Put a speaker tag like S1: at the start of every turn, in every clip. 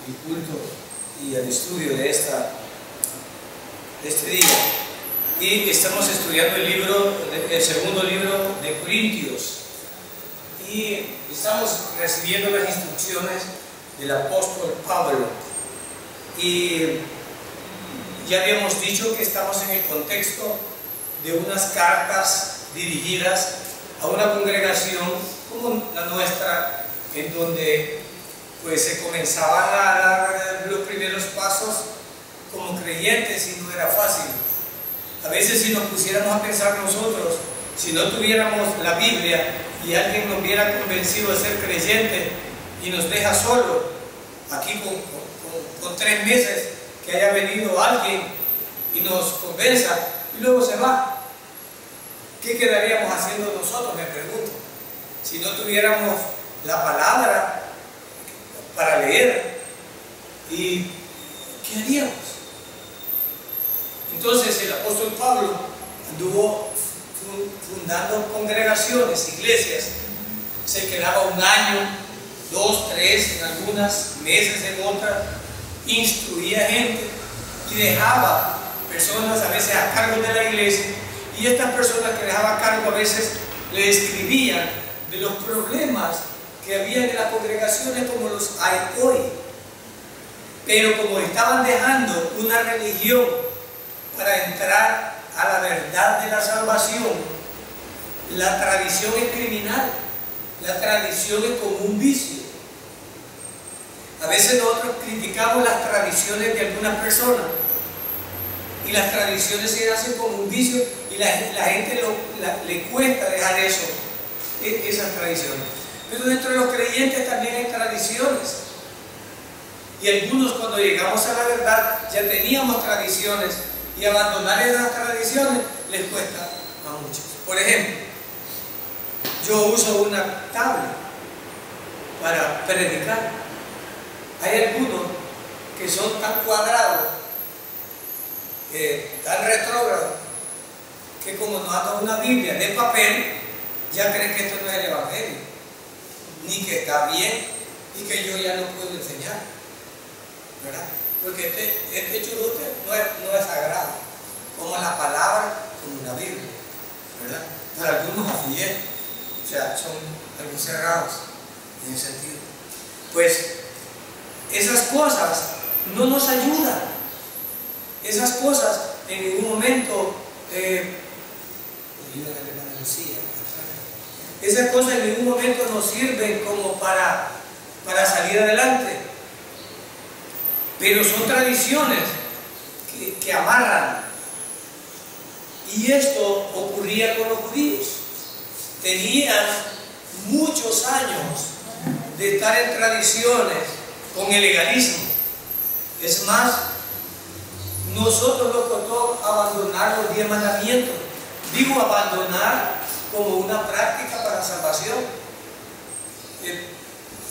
S1: el culto y el estudio de este día. Y estamos estudiando el segundo libro de Corintios. Y estamos recibiendo las instrucciones del apóstol Pablo. Y ya habíamos dicho que estamos en el contexto de unas cartas dirigidas a una congregación como la nuestra, en donde pues se comenzaban a dar los primeros pasos como creyentes y no era fácil. A veces si nos pusiéramos a pensar nosotros, si no tuviéramos la Biblia y alguien nos hubiera convencido de ser creyente y nos deja solo, aquí con 3 meses que haya venido alguien y nos convenza y luego se va, ¿qué quedaríamos haciendo nosotros? Me pregunto. Si no tuviéramos la palabra para leer, ¿y qué haríamos? Entonces el apóstol Pablo anduvo fundando congregaciones, iglesias. Se quedaba 1 año, 2, 3 en algunas, meses en otras, instruía gente y dejaba personas a veces a cargo de la iglesia, y estas personas que dejaba a cargo a veces le escribían de los problemas que había en las congregaciones como los hay hoy. Pero como estaban dejando una religión para entrar a la verdad de la salvación, la tradición es criminal, la tradición es como un vicio. A veces nosotros criticamos las tradiciones de algunas personas y las tradiciones se hacen como un vicio y la gente le cuesta dejar eso, esas tradiciones. Pero dentro de los creyentes también hay tradiciones, y algunos cuando llegamos a la verdad ya teníamos tradiciones, y abandonar esas tradiciones les cuesta a muchos. Por ejemplo, yo uso una tabla para predicar. Hay algunos que son tan cuadrados, tan retrógrados, que como no andan una Biblia de papel, ya creen que esto no es el Evangelio, ni que está bien, y que yo ya no puedo enseñar, ¿verdad? Porque este churuste no es sagrado, como la palabra, como la Biblia, ¿verdad? Para algunos así es, o sea, son algo cerrados en ese sentido. Pues esas cosas no nos ayudan. Esas cosas en ningún momento esas cosas en ningún momento nos sirven como para salir adelante. Pero son tradiciones que amarran. Y esto ocurría con los judíos. Tenían muchos años de estar en tradiciones con el legalismo. Es más, nosotros nos costó abandonar los 10 mandamientos. Digo abandonar como una práctica para salvación.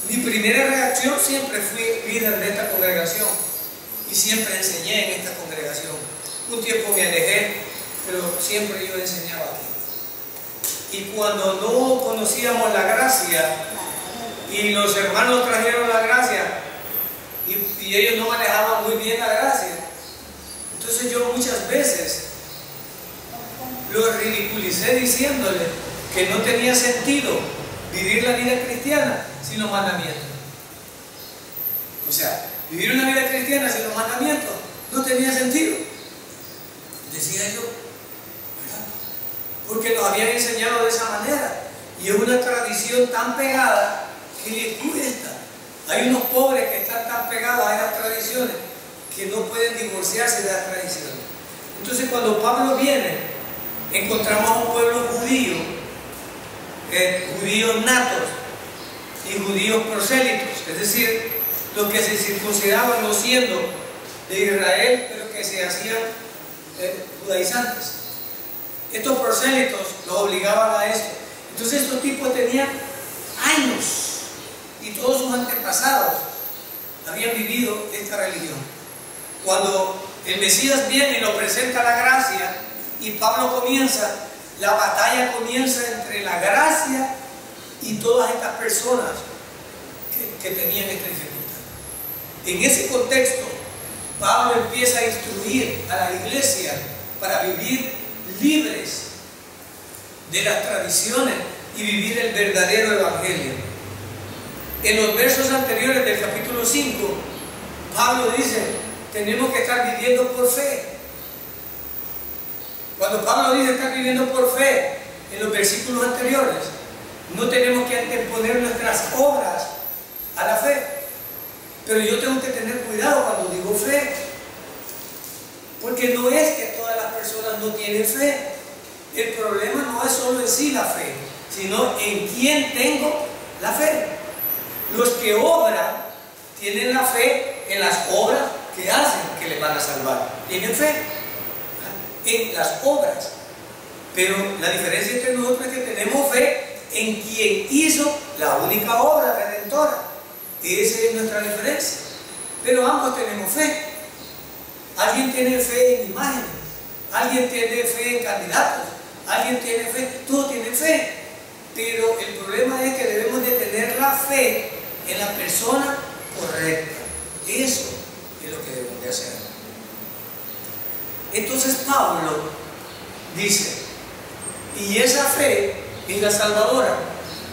S1: Mi primera reacción siempre fui líder de esta congregación y siempre enseñé en esta congregación. Un tiempo me alejé, pero siempre yo enseñaba aquí. Y cuando no conocíamos la gracia y los hermanos trajeron la gracia y ellos no manejaban muy bien la gracia, entonces yo muchas veces los ridiculicé diciéndole que no tenía sentido vivir la vida cristiana sin los mandamientos. O sea, vivir una vida cristiana sin los mandamientos no tenía sentido, decía yo, ¿verdad? Porque nos habían enseñado de esa manera y es una tradición tan pegada que le cuesta. Hay unos pobres que están tan pegados a esas tradiciones que no pueden divorciarse de las tradiciones. Entonces cuando Pablo viene, encontramos a un pueblo judío, judíos natos y judíos prosélitos, es decir, los que se circuncidaban no siendo de Israel, pero que se hacían judaizantes. Estos prosélitos los obligaban a esto. Entonces estos tipos tenían años y todos sus antepasados habían vivido esta religión. Cuando el Mesías viene y nos presenta la gracia y Pablo comienza, la batalla comienza entre la gracia y todas estas personas que tenían esta dificultad. En ese contexto, Pablo empieza a instruir a la iglesia para vivir libres de las tradiciones y vivir el verdadero evangelio. En los versos anteriores del capítulo 5, Pablo dice, tenemos que estar viviendo por fe. Cuando Pablo dice estar viviendo por fe, en los versículos anteriores, no tenemos que anteponer nuestras obras a la fe. Pero yo tengo que tener cuidado cuando digo fe, porque no es que todas las personas no tienen fe. El problema no es solo en sí la fe, sino en quién tengo la fe. Los que obran tienen la fe en las obras que hacen que les van a salvar. Tienen fe en las obras. Pero la diferencia entre nosotros es que tenemos fe en quien hizo la única obra redentora. Esa es nuestra diferencia. Pero ambos tenemos fe. Alguien tiene fe en imágenes, alguien tiene fe en candidatos, alguien tiene fe, todos tienen fe. Pero el problema es que debemos de tener la fe en la persona correcta. Eso es lo que debemos de hacer. Entonces Pablo dice, y esa fe es la salvadora,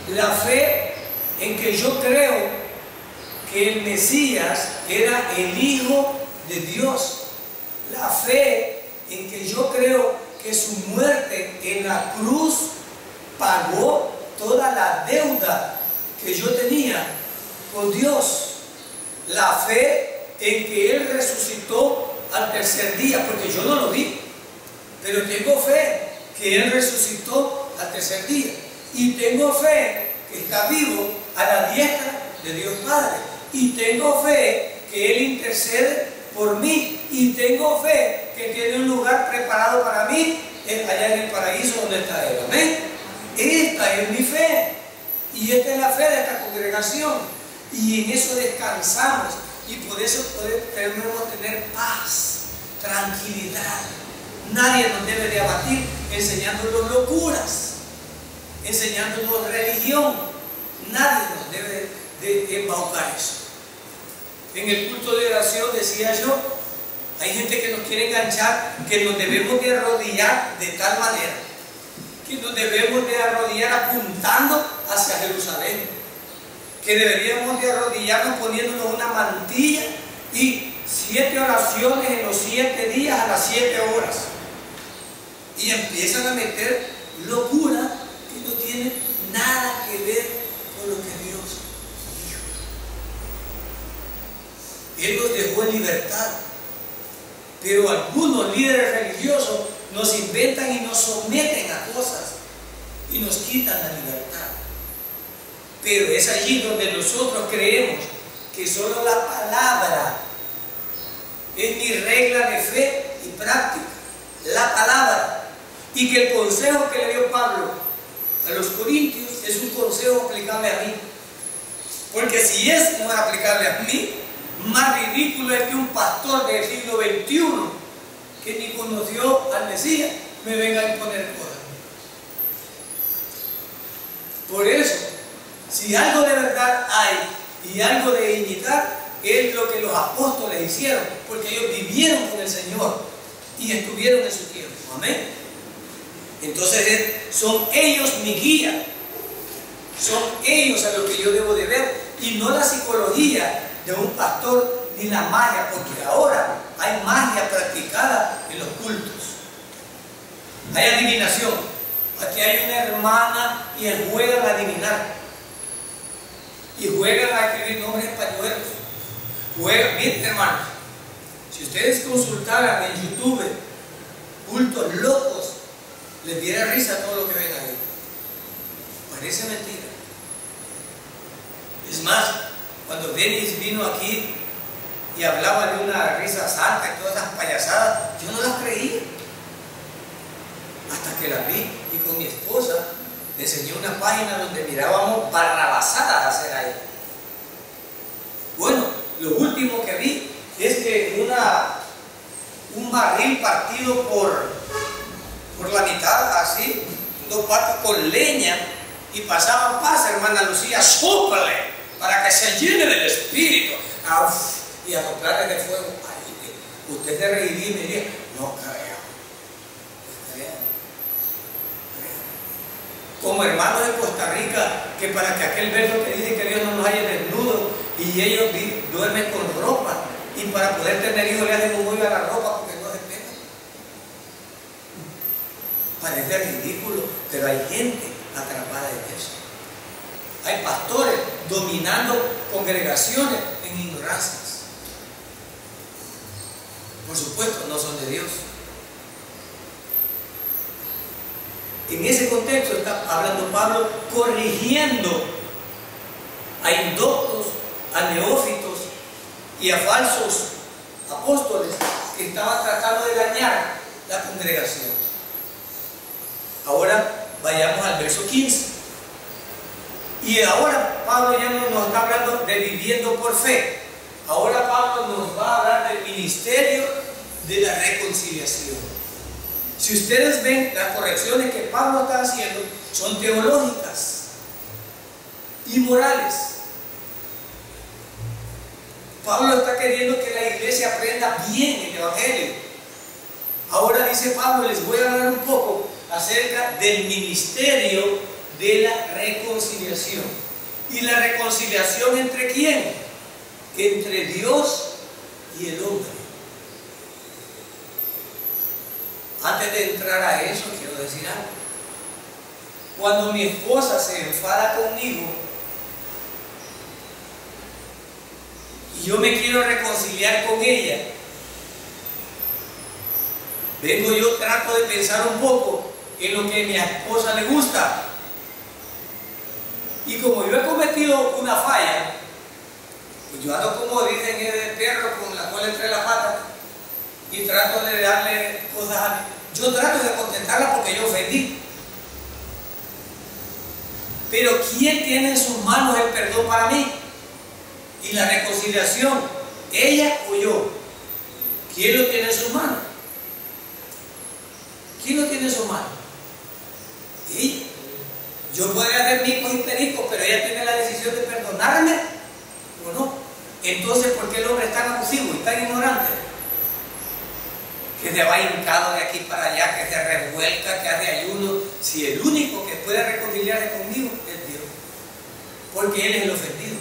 S1: la fe en que yo creo que el Mesías era el Hijo de Dios, la fe en que yo creo que su muerte en la cruz pagó toda la deuda que yo tenía con Dios, la fe en que Él resucitó al tercer día, porque yo no lo vi, pero tengo fe que Él resucitó al tercer día, y tengo fe que está vivo a la diestra de Dios Padre, y tengo fe que Él intercede por mí, y tengo fe que tiene un lugar preparado para mí allá en el paraíso donde está Él. Amén. Esta es mi fe, y esta es la fe de esta congregación, y en eso descansamos, y por eso podemos tener paz, tranquilidad. Nadie nos debe de abatir enseñándonos locuras, enseñándonos religión. Nadie nos debe de embaucar eso. En el culto de oración decía yo, hay gente que nos quiere enganchar, que nos debemos de arrodillar de tal manera, que nos debemos de arrodillar apuntando hacia Jerusalén, que deberíamos de arrodillarnos poniéndonos una mantilla y 7 oraciones en los 7 días a las 7 horas, y empiezan a meter locura que no tiene nada que ver con lo que Dios dijo. Él nos dejó en libertad, pero algunos líderes religiosos nos inventan y nos someten a cosas y nos quitan la libertad. Pero es allí donde nosotros creemos que solo la palabra es mi regla de fe y práctica, la palabra, y que el consejo que le dio Pablo a los corintios es un consejo aplicable a mí, porque si es no es aplicable a mí, más ridículo es que un pastor del siglo XXI que ni conoció al Mesías me venga a imponer cosas. Por eso, si algo de verdad hay y algo de imitar, es lo que los apóstoles hicieron, porque ellos vivieron con el Señor y estuvieron en su tiempo. Amén. Entonces son ellos mi guía, son ellos a los que yo debo de ver, y no la psicología de un pastor ni la magia, porque ahora hay magia practicada en los cultos, hay adivinación. Aquí hay una hermana y juegan a adivinar y juegan a escribir nombres españoles, juegan. Miren, hermanos, si ustedes consultaran en YouTube cultos locos, les diera risa todo lo que ven ahí. Parece mentira. Es más, cuando Denis vino aquí y hablaba de una risa santa y todas esas payasadas, yo no las creí. Hasta que las vi, y con mi esposa le enseñé una página donde mirábamos barrabasadas hacer ahí. Bueno, lo último que vi es que un barril partido por la mitad, así, 2 partes con leña, y pasaban paz, hermana Lucía, sóplale para que se llene del Espíritu. y a soplarle de fuego. Ay, usted se reiría y me diría, no creo. Como hermanos de Costa Rica, que para que aquel verso que dice que Dios no nos haya desnudos y ellos duermen con ropa, y para poder tener hijos le hacen un hoyo a la ropa porque no se pegan. Parece ridículo, pero hay gente atrapada en eso. Hay pastores dominando congregaciones en ignorancias. Por supuesto, no son de Dios. En ese contexto está hablando Pablo corrigiendo a indoctos, a neófitos y a falsos apóstoles que estaban tratando de dañar la congregación. Ahora vayamos al verso 15. Y ahora Pablo ya no nos está hablando de viviendo por fe. Ahora Pablo nos va a hablar del ministerio de la reconciliación. Si ustedes ven, las correcciones que Pablo está haciendo son teológicas y morales. Pablo está queriendo que la iglesia aprenda bien el Evangelio. Ahora dice Pablo, les voy a hablar un poco acerca del ministerio de la reconciliación. ¿Y la reconciliación entre quién? Entre Dios y el hombre. Antes de entrar a eso, quiero decir algo. Cuando mi esposa se enfada conmigo y yo me quiero reconciliar con ella, trato de pensar un poco en lo que a mi esposa le gusta. Y como yo he cometido una falla, pues yo ando como dicen el perro con la cola entre las patas y trato de darle cosas a mí. Yo trato de contentarla porque yo ofendí. Pero ¿quién tiene en sus manos el perdón para mí? Y la reconciliación, ¿ella o yo? ¿Quién lo tiene en sus manos? ¿Quién lo tiene en sus manos? Ella. Yo podría hacer micos y pericos, pero ella tiene la decisión de perdonarme o no. Entonces, ¿por qué el hombre es tan abusivo y tan ignorante? Que se va hincado de aquí para allá, que se revuelca, que hace ayuno, si el único que puede reconciliarse conmigo es Dios. Porque Él es el ofendido.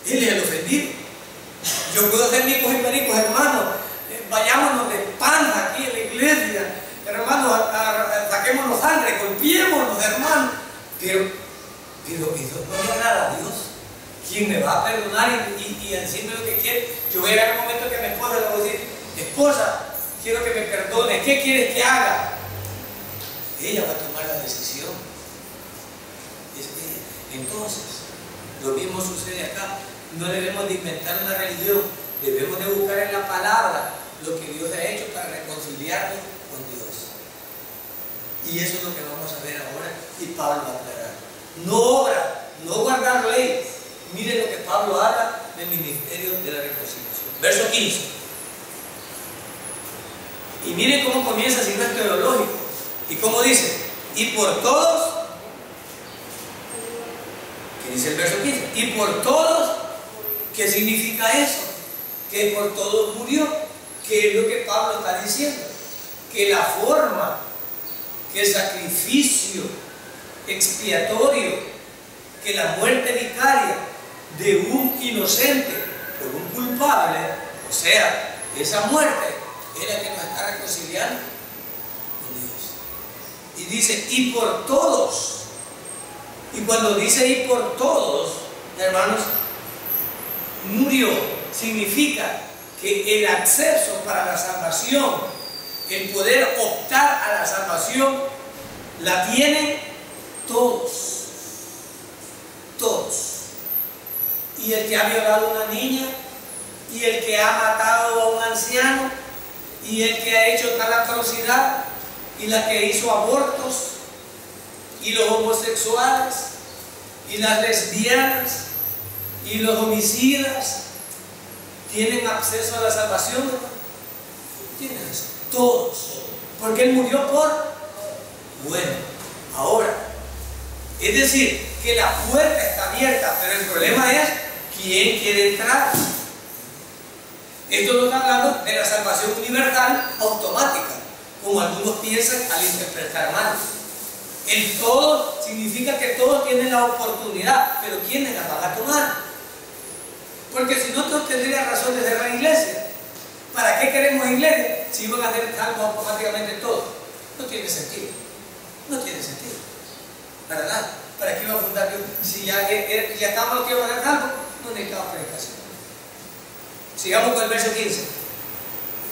S1: Él es el ofendido. Yo puedo hacer micos y pericos, hermanos. Vayámonos de panza aquí en la iglesia. Hermanos, saquémonos sangre, golpeémonos, hermanos. Pero eso no le agrada a Dios. ¿Quién me va a perdonar y decirme lo que quiere? Yo voy a llegar a un momento que a mi esposa le voy a decir, esposa, quiero que me perdone, ¿qué quieres que haga? Ella va a tomar la decisión. Entonces, lo mismo sucede acá. No debemos de inventar una religión, debemos de buscar en la palabra lo que Dios ha hecho para reconciliarnos con Dios. Y eso es lo que vamos a ver ahora, y Pablo va a aclarar. No obra, no guardar ley. Miren lo que Pablo habla del ministerio de la reconciliación. Verso 15. Y miren cómo comienza, si no es teológico. Y cómo dice, y por todos, ¿qué dice el verso 15? Y por todos, ¿qué significa eso? Que por todos murió. ¿Qué es lo que Pablo está diciendo? Que la forma, que el sacrificio expiatorio, que la muerte vicaria de un inocente por un culpable, o sea, esa muerte es la que nos está reconciliando con Dios. Y dice, y por todos. Y cuando dice y por todos, hermanos, murió, significa que el acceso para la salvación, el poder optar a la salvación, la tienen todos. Todos. Y el que ha violado a una niña, y el que ha matado a un anciano, y el que ha hecho tal atrocidad, y la que hizo abortos, y los homosexuales, y las lesbianas, y los homicidas, ¿tienen acceso a la salvación? Tienen acceso. Todos. Porque Él murió por bueno. Ahora, es decir, que la puerta está abierta, pero el problema es quién quiere entrar. Esto no está hablando de la salvación universal automática, como algunos piensan al interpretar mal. El todo significa que todos tienen la oportunidad, pero ¿quiénes la van a tomar? Porque si no, todos tendrían razón de ser la iglesia. ¿Para qué queremos iglesia si van a ser salvos automáticamente todos? No tiene sentido. No tiene sentido. Para nada. ¿Para qué iba a fundar yo? Si ya estamos los que van a ser salvos, no necesitamos predicación. Sigamos con el verso 15.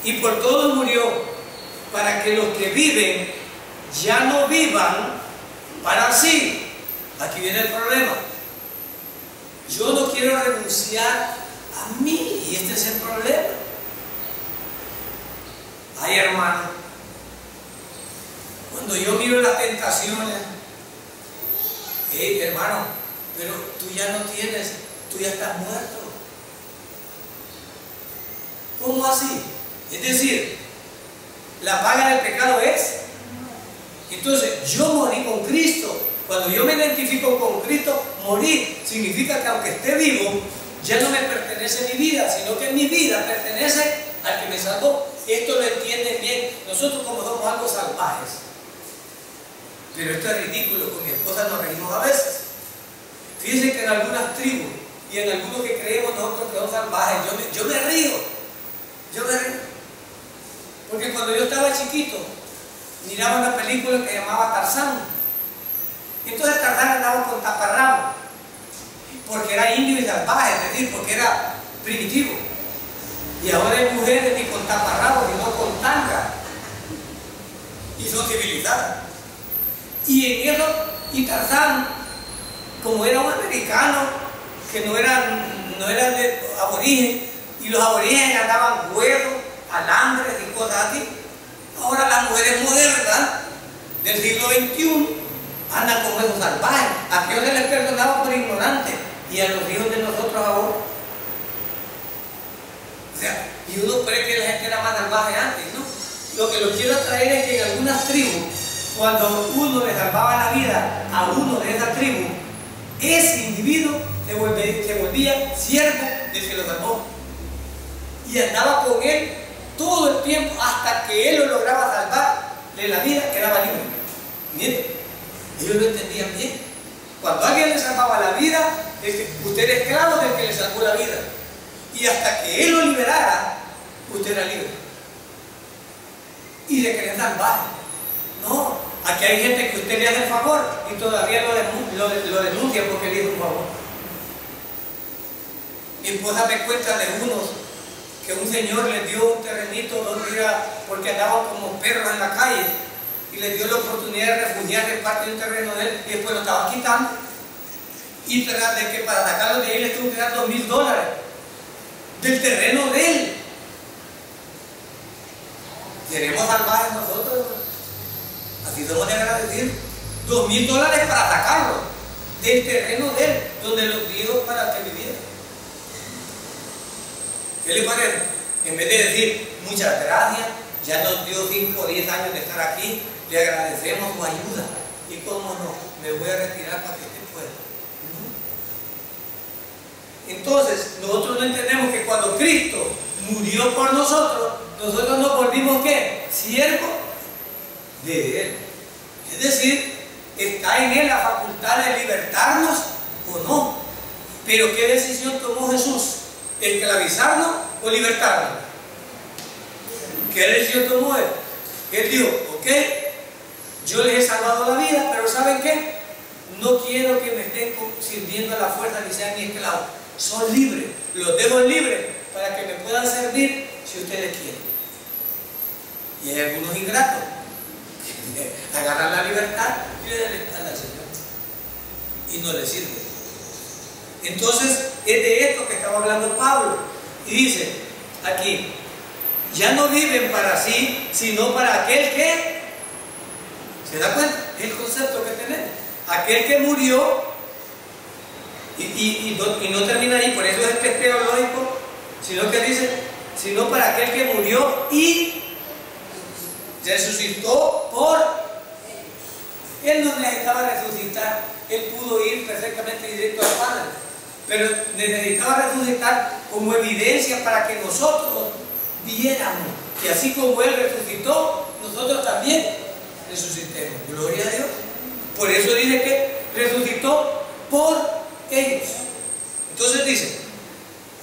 S1: Y por todos murió, para que los que viven ya no vivan para sí. Aquí viene el problema. Yo no quiero renunciar a mí, y este es el problema. Ay, hermano, cuando yo miro las tentaciones, hermano, pero tú ya no tienes, tú ya estás muerto. ¿Cómo así? Es decir, la paga del pecado es. Entonces, yo morí con Cristo. Cuando yo me identifico con Cristo, morir significa que aunque esté vivo, ya no me pertenece mi vida, sino que mi vida pertenece al que me salvó. Esto lo entienden bien. Nosotros como somos algo salvajes. Pero esto es ridículo, con mi esposa nos reímos a veces. Fíjense que en algunas tribus y en algunos que creemos nosotros que son salvajes, yo me río. Yo me río. Porque cuando yo estaba chiquito, miraba una película que se llamaba Tarzán. Entonces Tarzán andaba con taparrabo, porque era indio y salvaje, es decir, porque era primitivo. Y ahora hay mujeres ni con taparrabo, sino con tanga. Y son civilizadas. Y en eso, y Tarzán, como era un americano, que no era de aborigen, y los aborígenes andaban huevos, alambres y cosas así. Ahora las mujeres modernas del siglo XXI andan como esos salvajes. A Dios se les perdonaba por ignorantes y a los hijos de nosotros ahora. O sea, y uno cree que la gente era más salvaje antes, ¿no? Lo que lo quiero traer es que en algunas tribus, cuando uno le salvaba la vida a uno de esa tribu, ese individuo se volvía siervo del que lo salvó. Y andaba con él todo el tiempo hasta que él lo lograba salvarle la vida, quedaba libre. Miren, ellos lo entendían bien. Cuando alguien le salvaba la vida, usted era esclavo del que le salvó la vida. Y hasta que él lo liberara, usted era libre. Y de que le salvar. No, aquí hay gente que usted le hace el favor y todavía lo denuncia porque le hizo un favor. Mi esposa me cuenta de unos que un señor les dio un terrenito donde era, porque andaban como perros en la calle, y les dio la oportunidad de refugiarse parte de un terreno de él, y después lo estaban quitando. Y de que para sacarlo de ahí les tuvo que dar $2000 del terreno de él. ¿Seremos salvajes nosotros? Así somos de agradecer. $2000 para sacarlo del terreno de él, donde los dio para que viviera. ¿Qué le parece? En vez de decir muchas gracias, ya nos dio 5 o 10 años de estar aquí, le agradecemos su ayuda. Y cómo no, me voy a retirar para que usted pueda. Entonces, nosotros no entendemos que cuando Cristo murió por nosotros, nosotros nos volvimos ¿qué? Siervos de Él. Es decir, está en Él la facultad de libertarnos o no. Pero ¿qué decisión tomó Jesús? ¿Esclavizarnos o libertarnos? ¿Qué decisión tomó Él? Él dijo, ok, yo les he salvado la vida, pero ¿saben qué? No quiero que me estén sirviendo a la fuerza ni sean mi esclavos. Son libres, los dejo libres para que me puedan servir si ustedes quieren. Y hay algunos ingratos que agarran la libertad y le dan la espalda al Señor y no les sirve. Entonces es de esto que estaba hablando Pablo y dice aquí, ya no viven para sí, sino para aquel que, ¿se da cuenta? Es el concepto que tenemos, aquel que murió. Y no termina ahí, por eso es este teológico, sino que dice, sino para aquel que murió y resucitó por Él no necesitaba resucitar, Él pudo ir perfectamente directo al Padre. pero necesitaba resucitar como evidencia para que nosotros viéramos que así como Él resucitó, nosotros también resucitemos. Gloria a Dios. Por eso dice que resucitó por ellos. Entonces dice,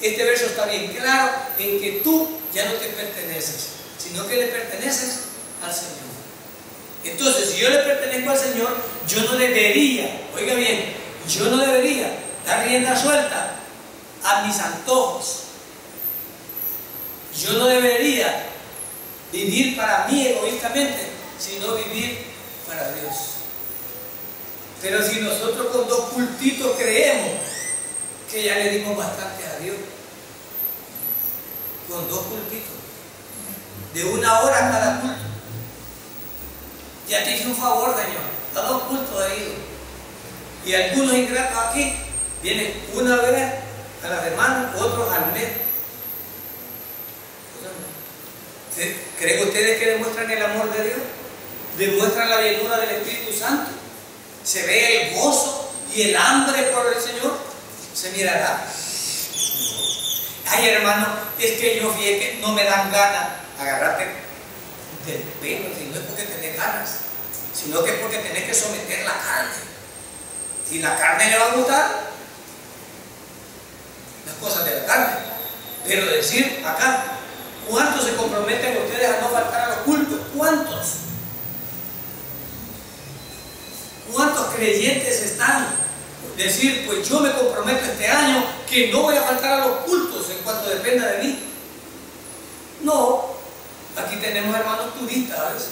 S1: este verso está bien claro en que tú ya no te perteneces, sino que le perteneces al Señor. Entonces, si yo le pertenezco al Señor, yo no debería, oiga bien, yo no debería dar rienda suelta a mis antojos. Yo no debería vivir para mí egoístamente, sino vivir para Dios. Pero si nosotros con 2 cultitos creemos que ya le dimos bastante a Dios, con 2 cultitos, de 1 hora cada culto, ya te hice un favor, Señor, a 2 cultos he ido. Y algunos ingratos aquí vienen una vez a la semana, otros al mes. ¿Creen ustedes que demuestran el amor de Dios? ¿Demuestran la llenura del Espíritu Santo? ¿Se ve el gozo y el hambre por el Señor? ¿Se mirará? Ay, hermano, es que yo fíjate que no me dan ganas. Agárrate del pelo, si no es porque tenés ganas, sino que es porque tenés que someter la carne. Si la carne le va a gustar, las cosas de la carne. Pero decir acá, ¿cuántos se comprometen ustedes a no faltar a los cultos? ¿Cuántos? ¿Cuántos creyentes están? Decir, pues yo me comprometo este año que no voy a faltar a los cultos en cuanto dependa de mí. No, aquí tenemos hermanos turistas a veces.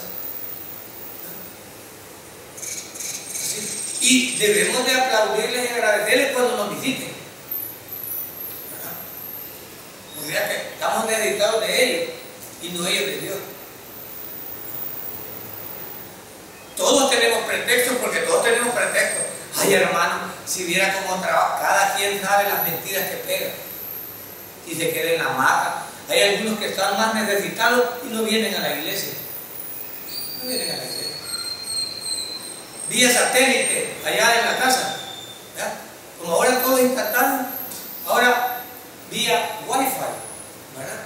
S1: Y debemos de aplaudirles y agradecerles cuando nos visiten. Pues mira que estamos necesitados de ellos y no ellos de Dios. Todos tenemos pretextos porque todos tenemos pretextos. Ay, hermano, si viera cómo trabaja, cada quien sabe las mentiras que pega y se queda en la hamaca. Hay algunos que están más necesitados y no vienen a la iglesia. No vienen a la iglesia. Vía satélite, allá en la casa. ¿Ya? Como ahora todo es instantáneo, ahora vía wifi. ¿Verdad?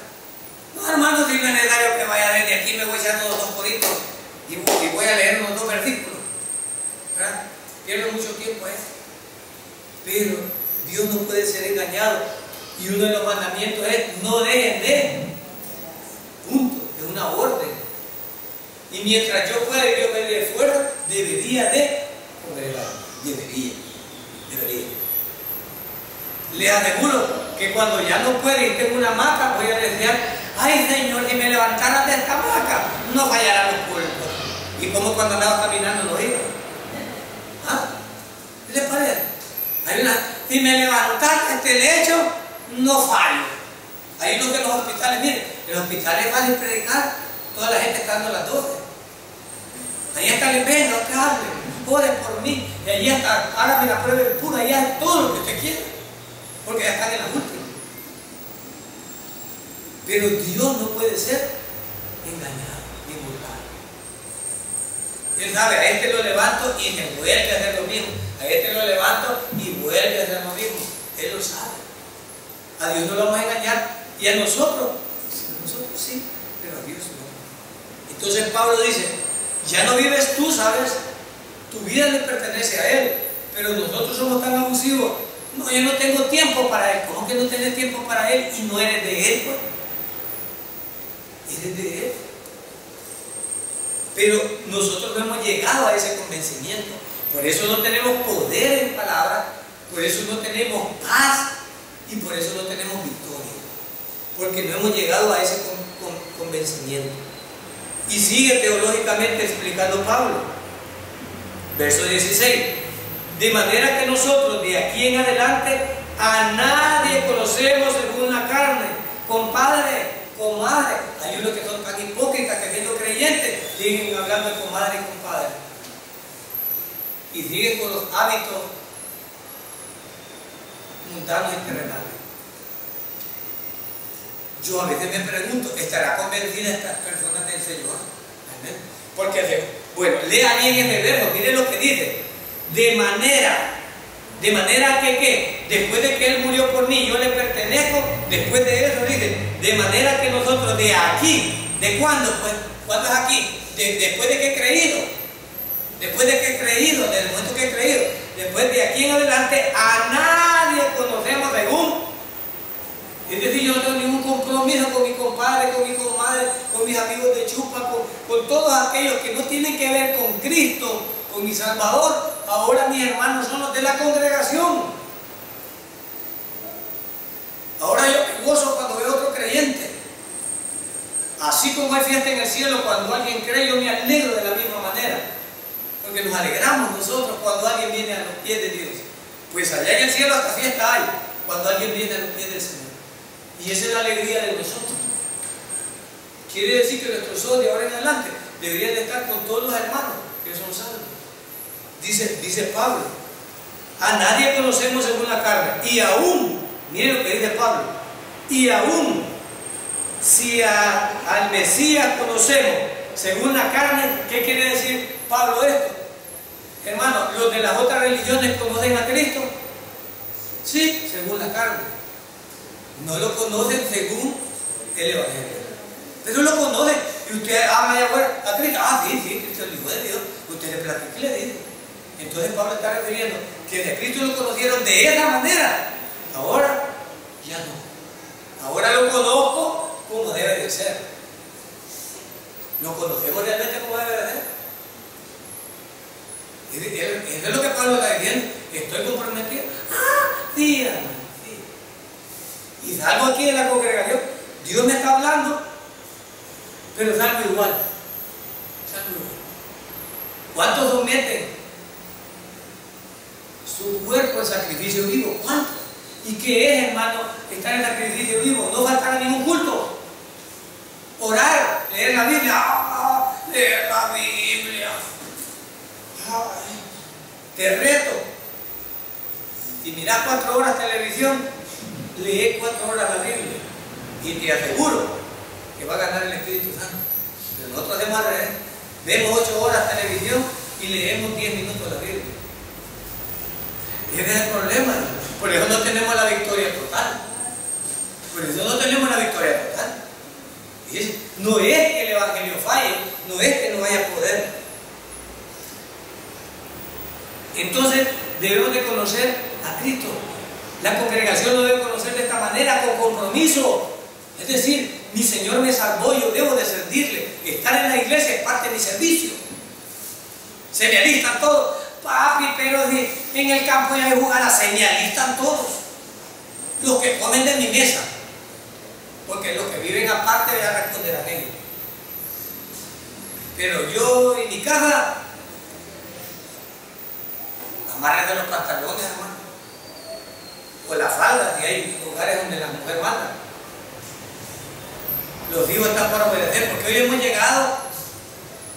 S1: No, hermano, si no es necesario que vaya desde aquí, me voy echando 2 coritos y voy a leer unos 2 versículos. ¿Verdad? Pierdo mucho tiempo eso. Pero Dios no puede ser engañado. Y uno de los mandamientos es: no dejen de. Punto. Es una orden. Y mientras yo pueda y yo me dé fuera, debería de comer el agua. Debería. Les aseguro que cuando ya no puede y tengo una hamaca, voy a desear: ay, Señor, si me levantaras de esta hamaca, no fallarán los cultos. Y como cuando andaba caminando no iba. ¿Ah? ¿Qué les parece? Si me levantaste este lecho, no fallo. Hay unos que en los hospitales, miren, en los hospitales van a predicar, toda la gente está dando las 12. Ahí está el venga, usted hable, oren por mí, y allí está, hágame la prueba de pura, allá es todo lo que usted quiera, porque ya están en la última. Pero Dios no puede ser engañado ni burlado. Él sabe, a este lo levanto y me vuelve a hacer lo mismo, a este lo levanto y vuelve a hacer lo mismo. Él lo sabe. A Dios no lo vamos a engañar, y a nosotros sí, pero a Dios no. Entonces Pablo dice: ya no vives tú, ¿sabes? Tu vida le pertenece a Él, pero nosotros somos tan abusivos. No, yo no tengo tiempo para Él. ¿Cómo que no tienes tiempo para Él y no eres de Él? Pues? Eres de Él. Pero nosotros no hemos llegado a ese convencimiento. Por eso no tenemos poder en palabra, por eso no tenemos paz y por eso no tenemos victoria. Porque no hemos llegado a ese convencimiento. Y sigue teológicamente explicando Pablo. Verso 16. De manera que nosotros de aquí en adelante a nadie conocemos según la carne. Compadre, comadre. Hay unos que son tan hipócritas que siendo creyentes siguen hablando de comadre y compadre. Y siguen con los hábitos mundanos y terrenales. Yo a veces me pregunto, ¿estará convencida estas personas del Señor? ¿Amén? Porque, bueno, lea bien este verso, mire lo que dice. De manera De manera que, ¿qué? Después de que Él murió por mí, yo le pertenezco. Después de eso, dice, de manera que nosotros de aquí, ¿de cuándo? Pues, ¿cuándo es aquí? Después de que he creído. Después de que he creído, desde el momento que he creído. Después de aquí en adelante, a nadie conocemos según. Es decir, yo no tengo ningún compromiso con mi compadre, con mi comadre, con mis amigos de chupa, con todos aquellos que no tienen que ver con Cristo, con mi Salvador. Ahora mis hermanos son los de la congregación. Ahora yo me gozo cuando veo otro creyente. Así como hay fiesta en el cielo cuando alguien cree, yo me alegro de la misma manera. Porque nos alegramos nosotros cuando alguien viene a los pies de Dios. Pues allá en el cielo hasta fiesta hay, cuando alguien viene a los pies del Señor. Y esa es la alegría de nosotros. Quiere decir que nuestros ojos de ahora en adelante deberían de estar con todos los hermanos que son salvos. Dice Pablo, a nadie conocemos según la carne. Y aún, miren lo que dice Pablo, y aún si al Mesías conocemos según la carne, ¿qué quiere decir Pablo esto? Hermano, los de las otras religiones conocen a Cristo. Sí, según la carne. No lo conocen según el Evangelio. Pero lo conocen. Y usted habla allá afuera a Cristo. Ah, sí, Cristo es el Hijo de Dios. Usted le platica y le dice. Entonces Pablo está refiriendo que de Cristo lo conocieron de esa manera. Ahora ya no. Ahora lo conozco como debe de ser. Lo conocemos realmente como debe de ser. Eso es lo que Pablo está diciendo. Estoy comprometido. Ah, sí, hermano, sí. Y salgo aquí en la congregación. Dios me está hablando, pero salgo igual. Salgo igual. ¿Cuántos someten su cuerpo en sacrificio vivo? ¿Cuántos? ¿Y qué es, hermano, estar en sacrificio vivo? No faltar a ningún culto. Orar, leer la Biblia. Leer la Biblia. Ay, te reto. Si miras 4 horas televisión, lee 4 horas la Biblia. Y te aseguro que va a ganar el Espíritu Santo. Pero nosotros hacemos al revés. Vemos 8 horas televisión y leemos 10 minutos la Biblia. Y ese es el problema. Por eso no tenemos la victoria total. Por eso no tenemos la victoria total. No es que el Evangelio falle, no es que no haya poder. Entonces debemos de conocer a Cristo. La congregación lo debe conocer de esta manera, con compromiso. Es decir, mi Señor me salvó, yo debo de servirle. Estar en la iglesia es parte de mi servicio. Se me alistan todos. Papi, pero en el campo ya de jugar a se me alistan todos. Los que comen de mi mesa. Porque los que viven aparte ya responderán ellos. Pero yo en mi casa, amarres de los pantalones, hermano. O las faldas, y hay lugares donde la mujer manda. Los hijos están para obedecer, porque hoy hemos llegado,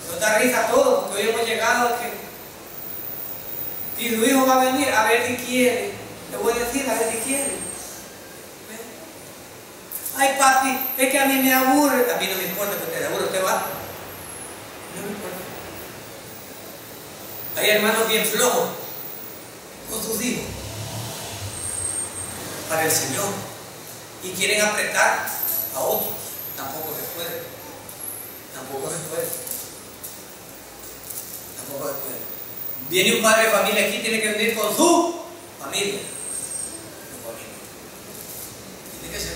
S1: nos da risa todo, porque hoy hemos llegado a que y su hijo va a venir a ver si quiere. Le voy a decir a ver si quiere. Ay, papi, es que a mí me aburre. A mí no me importa que te aburre, usted va. No me importa. Hay hermanos bien flojos con sus hijos para el Señor y quieren apretar a otros. Tampoco se puede. Tampoco se puede. Tampoco se puede. Viene un padre de familia aquí, tiene que venir con su familia. Tiene que ser.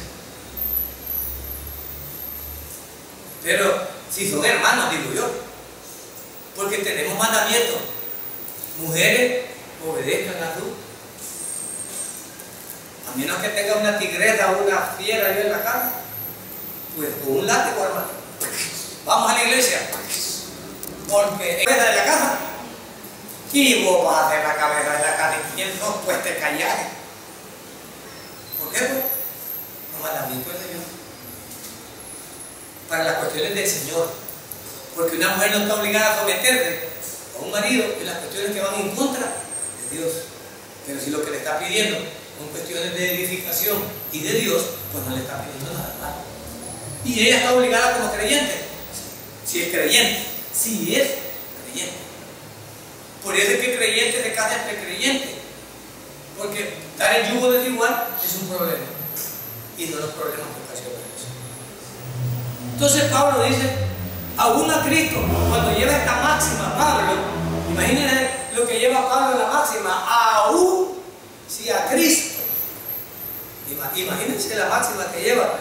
S1: Pero si son hermanos, digo yo, porque tenemos mandamientos. Mujeres, obedezcan a tú. A menos que tenga una tigresa o una fiera yo en la casa, pues con un látigo, hermano. Vamos a la iglesia, porque es de la casa. Y vos vas a hacer la cabeza de la casa y quién sos, pues te callas. ¿Por qué? Pues los mandamientos del Señor. Para las cuestiones del Señor. Porque una mujer no está obligada a someterse a un marido en las cuestiones que van en contra de Dios. Pero si lo que le está pidiendo son cuestiones de edificación y de Dios, pues no le está pidiendo nada malo. Y ella está obligada como creyente. Si es creyente. Si es creyente. Por eso es que creyente se casa entre creyentes. Porque estar en yugo desigual es un problema. Y no los problemas que ocasionan eso. Entonces Pablo dice, aún a Cristo, cuando lleva esta máxima, Pablo, imagínense lo que lleva Pablo en la máxima, aún si a Cristo, imagínense la máxima que lleva,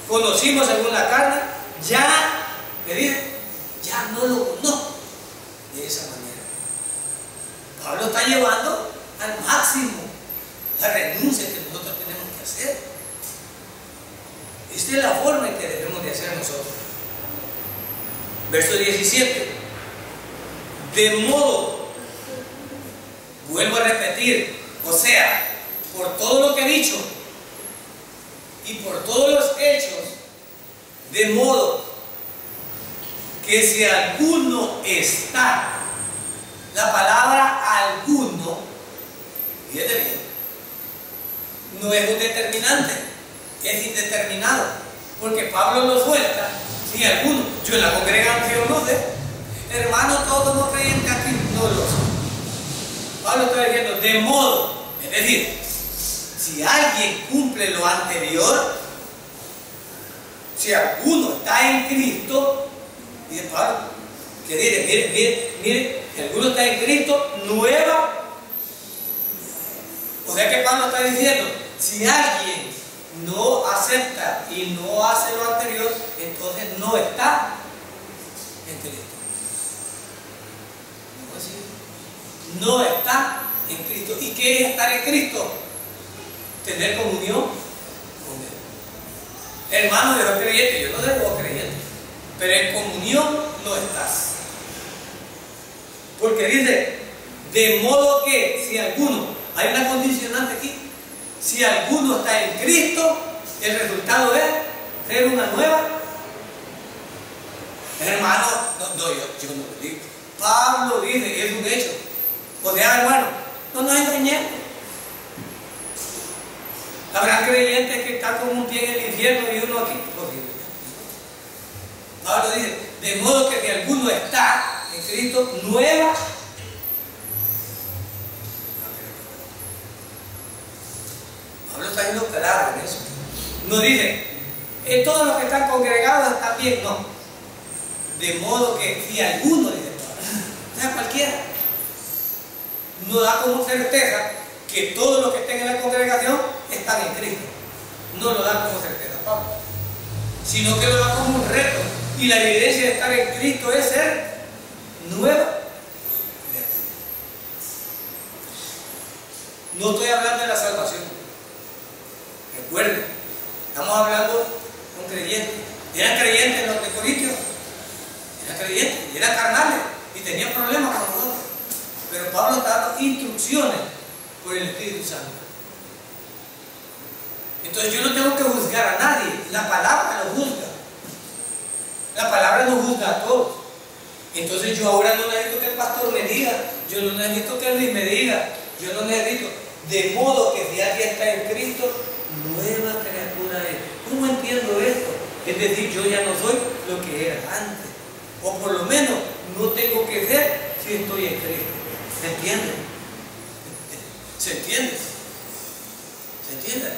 S1: conocimos según la carne, ya, me dice, ya no lo conozco de esa manera. Pablo está llevando al máximo la renuncia que nosotros tenemos que hacer. Esta es la forma en que debemos de hacer nosotros. Verso 17. De modo, vuelvo a repetir, o sea, por todo lo que he dicho y por todos los hechos, de modo que si alguno está, la palabra alguno, fíjate bien, no es un determinante, es indeterminado, porque Pablo lo suelta, si alguno, yo en la congregación no sé, hermanos todos los creyentes aquí no lo son. Pablo está diciendo, de modo, es decir, si alguien cumple lo anterior, si alguno está en Cristo, dice Pablo, que dice, mire, si alguno está en Cristo, nueva. O sea que Pablo está diciendo, si alguien no acepta y no hace lo anterior, entonces no está en Cristo. No está en Cristo. ¿Y qué es estar en Cristo? Tener comunión con Él. Hermano, yo soy creyente, yo no debo creyente, pero en comunión no estás. Porque dice, de modo que si alguno, hay una condicionante aquí, si alguno está en Cristo, el resultado es ser una nueva. Hermano, yo no lo digo. Pablo dice, es un hecho. O sea, hermano, no nos engañemos. Habrá creyentes que están con un pie en el infierno y uno aquí. Pablo dice, de modo que si alguno está en Cristo, nueva. Pablo está siendo claro en eso. No dice, todos los que están congregados están bien, no. De modo que si alguno, dice Pablo, o sea, cualquiera, no da como certeza que todos los que estén en la congregación están en Cristo. No lo da como certeza Pablo, sino que lo da como un reto. Y la evidencia de estar en Cristo es ser nueva. No estoy hablando de la salvación. Recuerden, estamos hablando con creyentes. Eran creyentes los de Corintios. Eran creyentes y eran carnales y tenían problemas con nosotros. Pero Pablo está dando instrucciones por el Espíritu Santo. Entonces yo no tengo que juzgar a nadie. La palabra lo juzga. La palabra nos juzga a todos. Entonces yo ahora no necesito que el pastor me diga, yo no necesito que Luis me diga, yo no necesito. De modo que si alguien está en Cristo, nueva criatura es. ¿Cómo entiendo esto? Es decir, yo ya no soy lo que era antes. O por lo menos no tengo que ser si estoy en Cristo. ¿Se entiende? ¿Se entiende? ¿Se entiende?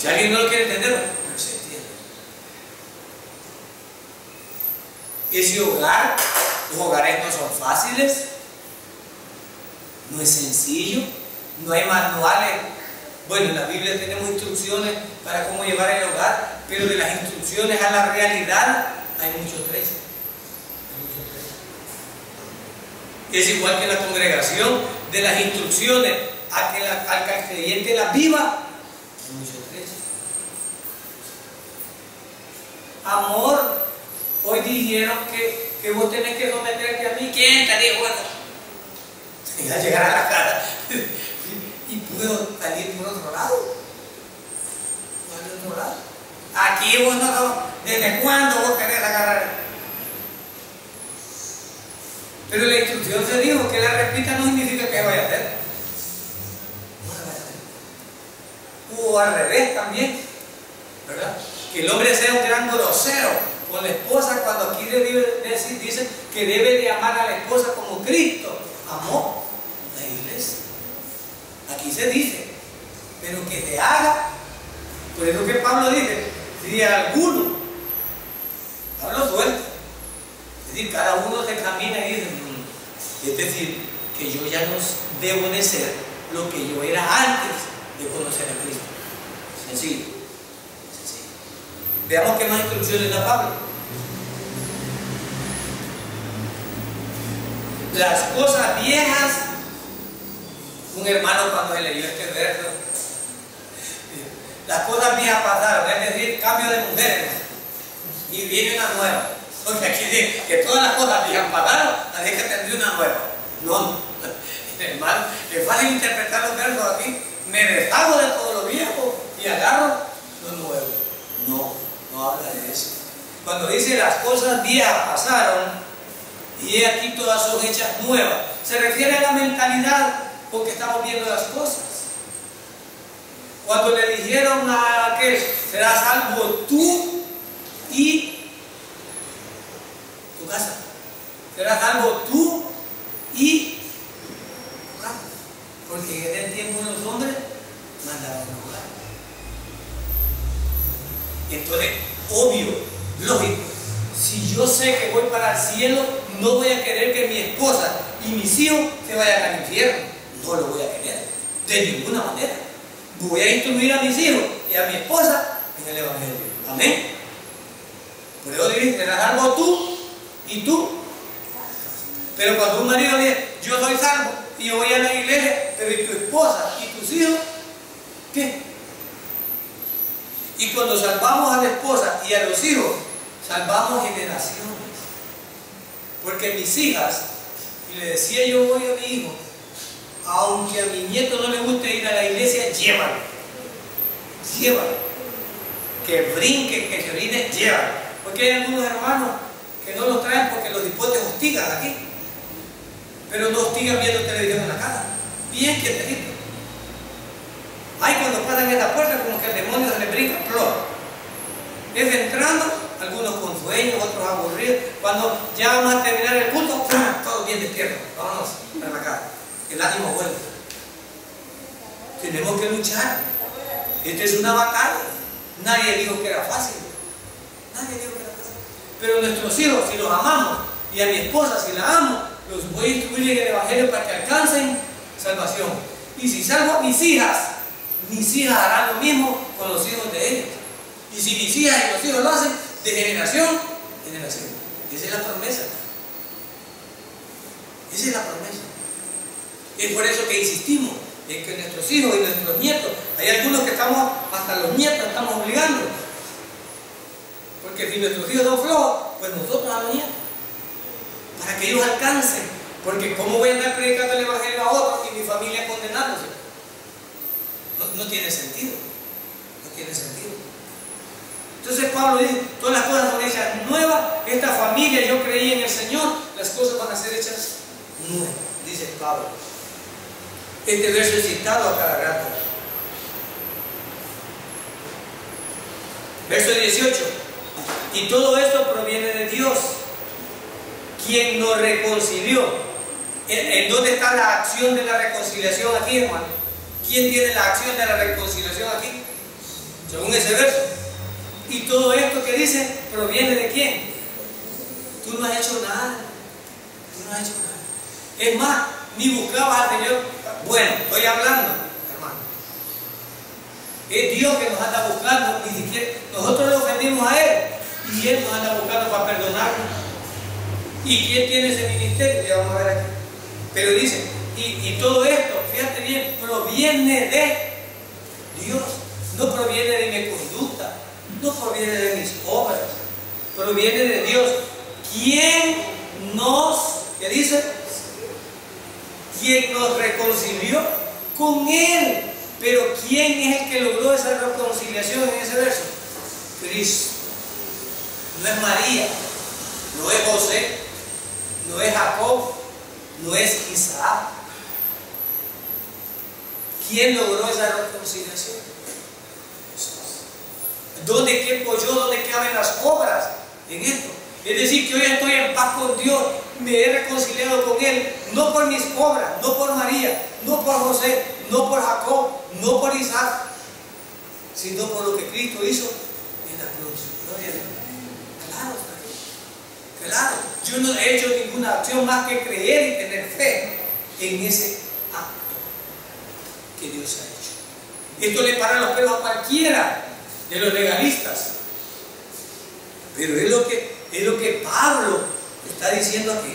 S1: Si alguien no lo quiere entender, no se entiende. Ese hogar, los hogares no son fáciles, no es sencillo, no hay manuales. Bueno, en la Biblia tenemos instrucciones para cómo llevar el hogar, pero de las instrucciones a la realidad hay mucho trecho. Es igual que en la congregación, de las instrucciones a que al creyente la viva, hay mucho trecho. Amor, hoy dijeron que vos tenés que someterte a mí. ¿Quién te dijo eso? Ya llegar a la cara y puedo salir por otro lado. Por otro lado. Aquí vos no, ¿desde cuándo vos querés agarrar? Pero la instrucción se dijo que la repita no significa que vaya a hacer. O al revés también, ¿verdad? Que el hombre sea un gran grosero con la esposa, cuando aquí dice que debe de amar a la esposa como Cristo amó la iglesia. Aquí se dice, pero que se haga. Por eso que Pablo dice, si alguno, Pablo suelta. Es decir, cada uno se camina y dice, es decir, que yo ya no debo de ser lo que yo era antes de conocer a Cristo. Sencillo. Sencillo. Veamos qué más instrucciones da Pablo. Las cosas viejas, un hermano cuando leyó este verso, las cosas viejas pasaron, es decir, cambio de mujeres, y viene una nueva. Porque aquí dice que todas las cosas viejas pasaron, así que tendré una nueva. No, hermano, es fácil interpretar los versos aquí. Me deshago de todo lo viejo y agarro lo nuevo. No, no habla de eso. Cuando dice las cosas viejas pasaron y he aquí todas son hechas nuevas, se refiere a la mentalidad con que estamos viendo las cosas. Cuando le dijeron a aquel, serás salvo tú y tu casa. Serás salvo tú y tu casa. Porque en el tiempo los hombres mandaban a jugar. Entonces, obvio, lógico, si yo sé que voy para el cielo, no voy a querer que mi esposa y mis hijos se vayan al infierno. No lo voy a querer, de ninguna manera. Voy a instruir a mis hijos y a mi esposa en el Evangelio. Amén. Por eso dice, serás salvo tú y tú. Pero cuando un marido dice, yo soy salvo y yo voy a la iglesia, pero ¿y tu esposa y tus hijos? ¿Qué? Y cuando salvamos a la esposa y a los hijos, salvamos generaciones. Porque mis hijas, y le decía yo hoy a mi hijo, aunque a mi nieto no le guste ir a la iglesia, llévalo. Llévalo. Que brinque, que se orine, llévalo. Porque hay algunos hermanos que no los traen porque los hipotes hostigan aquí. Pero no hostigan viendo televisión en la casa. Bien quietecito. Ay, cuando pasan en la puerta, como que el demonio se le brinca, ¡plor! Es entrando, algunos con sueños, otros aburridos. Cuando ya vamos a terminar el culto, todos bien despiertos. Vámonos a la casa. El ánimo vuelve. Tenemos que luchar. Esta es una batalla. Nadie dijo que era fácil. Nadie dijo que era fácil. Pero nuestros hijos, si los amamos, y a mi esposa, si la amo, los voy a instruir en el Evangelio para que alcancen salvación. Y si salvo a mis hijas harán lo mismo con los hijos de ellos. Y si mis hijas y los hijos lo hacen, de generación en generación. Esa es la promesa. Esa es la promesa. Es por eso que insistimos en que nuestros hijos y nuestros nietos, hay algunos que estamos, hasta los nietos estamos obligando. Porque si nuestros hijos son flojos, pues nosotros a los nietos. Para que ellos alcancen. Porque ¿cómo voy a andar predicando el Evangelio a otros y mi familia condenándose? No tiene sentido. No tiene sentido. Entonces Pablo dice, todas las cosas son hechas nuevas. Esta familia, yo creí en el Señor, las cosas van a ser hechas nuevas, dice Pablo. Este verso es citado a cada rato. Verso 18. Y todo esto proviene de Dios, quien nos reconcilió. ¿En dónde está la acción de la reconciliación aquí, hermano? ¿Quién tiene la acción de la reconciliación aquí? Según ese verso. Y todo esto que dice, ¿proviene de quién? Tú no has hecho nada. Tú no has hecho nada. Es más, ni buscabas al Señor. Bueno, estoy hablando, hermano. Es Dios que nos anda buscando. Ni siquiera nosotros le ofendimos a Él. Y Él nos anda buscando para perdonarnos. ¿Y quién tiene ese ministerio? Ya vamos a ver aquí. Pero dice, y todo esto, fíjate bien, proviene de Dios. No proviene de mi conducta. No proviene de mis obras. Proviene de Dios. ¿Quién nos, qué dice? ¿Quién nos reconcilió con Él? Pero ¿quién es el que logró esa reconciliación en ese verso? Cristo. No es María, no es José, no es Jacob, no es Isaac. ¿Quién logró esa reconciliación? Jesús. ¿Dónde quepo yo? ¿Dónde caben las obras en esto? Es decir, que hoy estoy en paz con Dios, me he reconciliado con Él, no por mis obras, no por María, no por José, no por Jacob, no por Isaac, sino por lo que Cristo hizo en la cruz. Gloria a Dios. Claro, claro. Yo no he hecho ninguna acción más que creer y tener fe en ese acto que Dios ha hecho. Esto le para los pelos a cualquiera de los legalistas. Pero es lo que Pablo está diciendo aquí.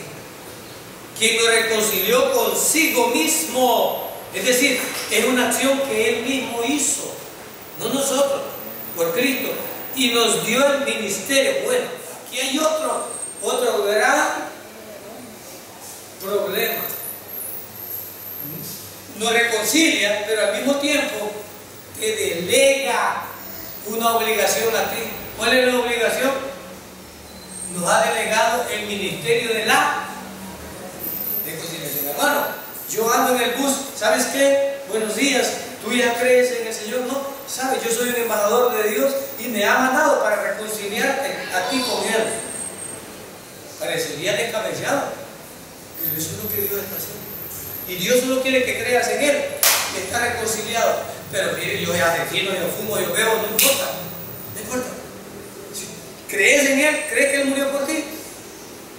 S1: Quien lo reconcilió consigo mismo. Es decir, es una acción que Él mismo hizo, no nosotros, por Cristo. Y nos dio el ministerio. Bueno, aquí hay otro gran problema. Nos reconcilia, pero al mismo tiempo te delega una obligación a ti. ¿Cuál es la obligación? Nos ha delegado el ministerio de la reconciliación. Hermano, yo ando en el bus, ¿sabes qué? Buenos días, ¿tú ya crees en el Señor? No, ¿sabes? Yo soy un embajador de Dios y me ha mandado para reconciliarte a ti con Él. Parecería descabellado, pero eso es lo que Dios está haciendo. Y Dios solo quiere que creas en Él, que está reconciliado. Pero mire, yo asesino, yo fumo, yo bebo, no importa. No importa. Si crees en Él, crees que Él murió por ti.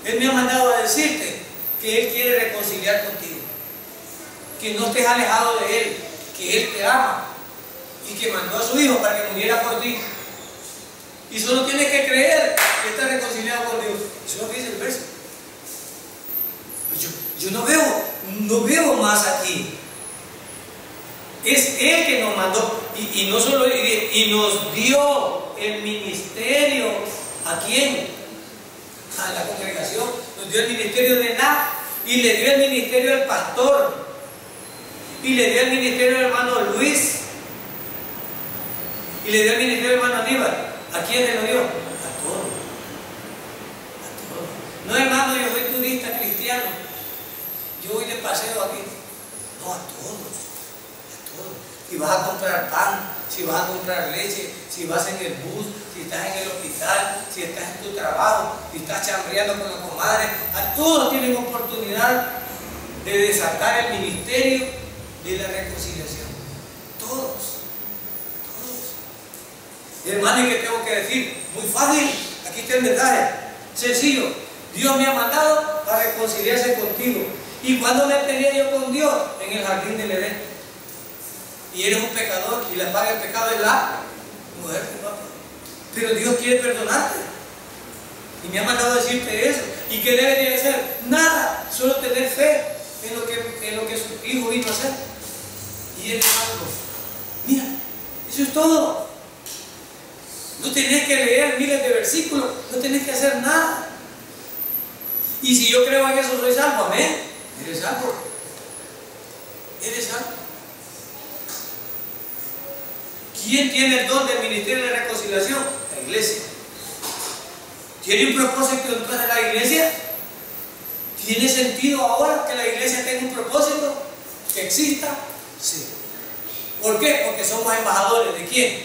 S1: Él me ha mandado a decirte que Él quiere reconciliar contigo. Que no estés alejado de Él, que Él te ama y que mandó a su Hijo para que muriera por ti. Y solo tienes que creer que estás reconciliado con Dios. Eso es lo que dice el verso. Yo no veo más aquí. Es Él que nos mandó y no solo y nos dio el ministerio. ¿A quién? A la congregación. Nos dio el ministerio de nada y le dio el ministerio al pastor y le dio el ministerio al hermano Luis y le dio el ministerio al hermano Aníbal. ¿A quién se lo dio? A todos. A todos. No, hermano, yo soy turista cristiano. Yo voy de paseo aquí. No, a todos. Si vas a comprar pan, si vas a comprar leche, si vas en el bus, si estás en el hospital, si estás en tu trabajo, si estás chambreando con los comadres, a todos tienen oportunidad de desatar el ministerio de la reconciliación. Todos. Hermano, ¿y qué tengo que decir? Muy fácil. Aquí está el mensaje. Sencillo. Dios me ha mandado a reconciliarse contigo. ¿Y cuándo me peleé yo con Dios? En el jardín del Edén. Y eres un pecador y la paga del pecado es la muerte, ¿no? Pero Dios quiere perdonarte y me ha mandado a decirte eso. ¿Y qué debes de hacer? Nada, solo tener fe en lo que su Hijo vino a hacer. Y Él es algo. Mira, eso es todo. No tenés que leer miles de versículos, no tenés que hacer nada. Y si yo creo en eso, soy salvo. Amén. Eres salvo. Eres salvo. ¿Quién tiene el don del ministerio de la reconciliación? La iglesia. ¿Tiene un propósito entonces la iglesia? ¿Tiene sentido ahora que la iglesia tenga un propósito? ¿Que exista? Sí. ¿Por qué? Porque somos embajadores ¿de quién? De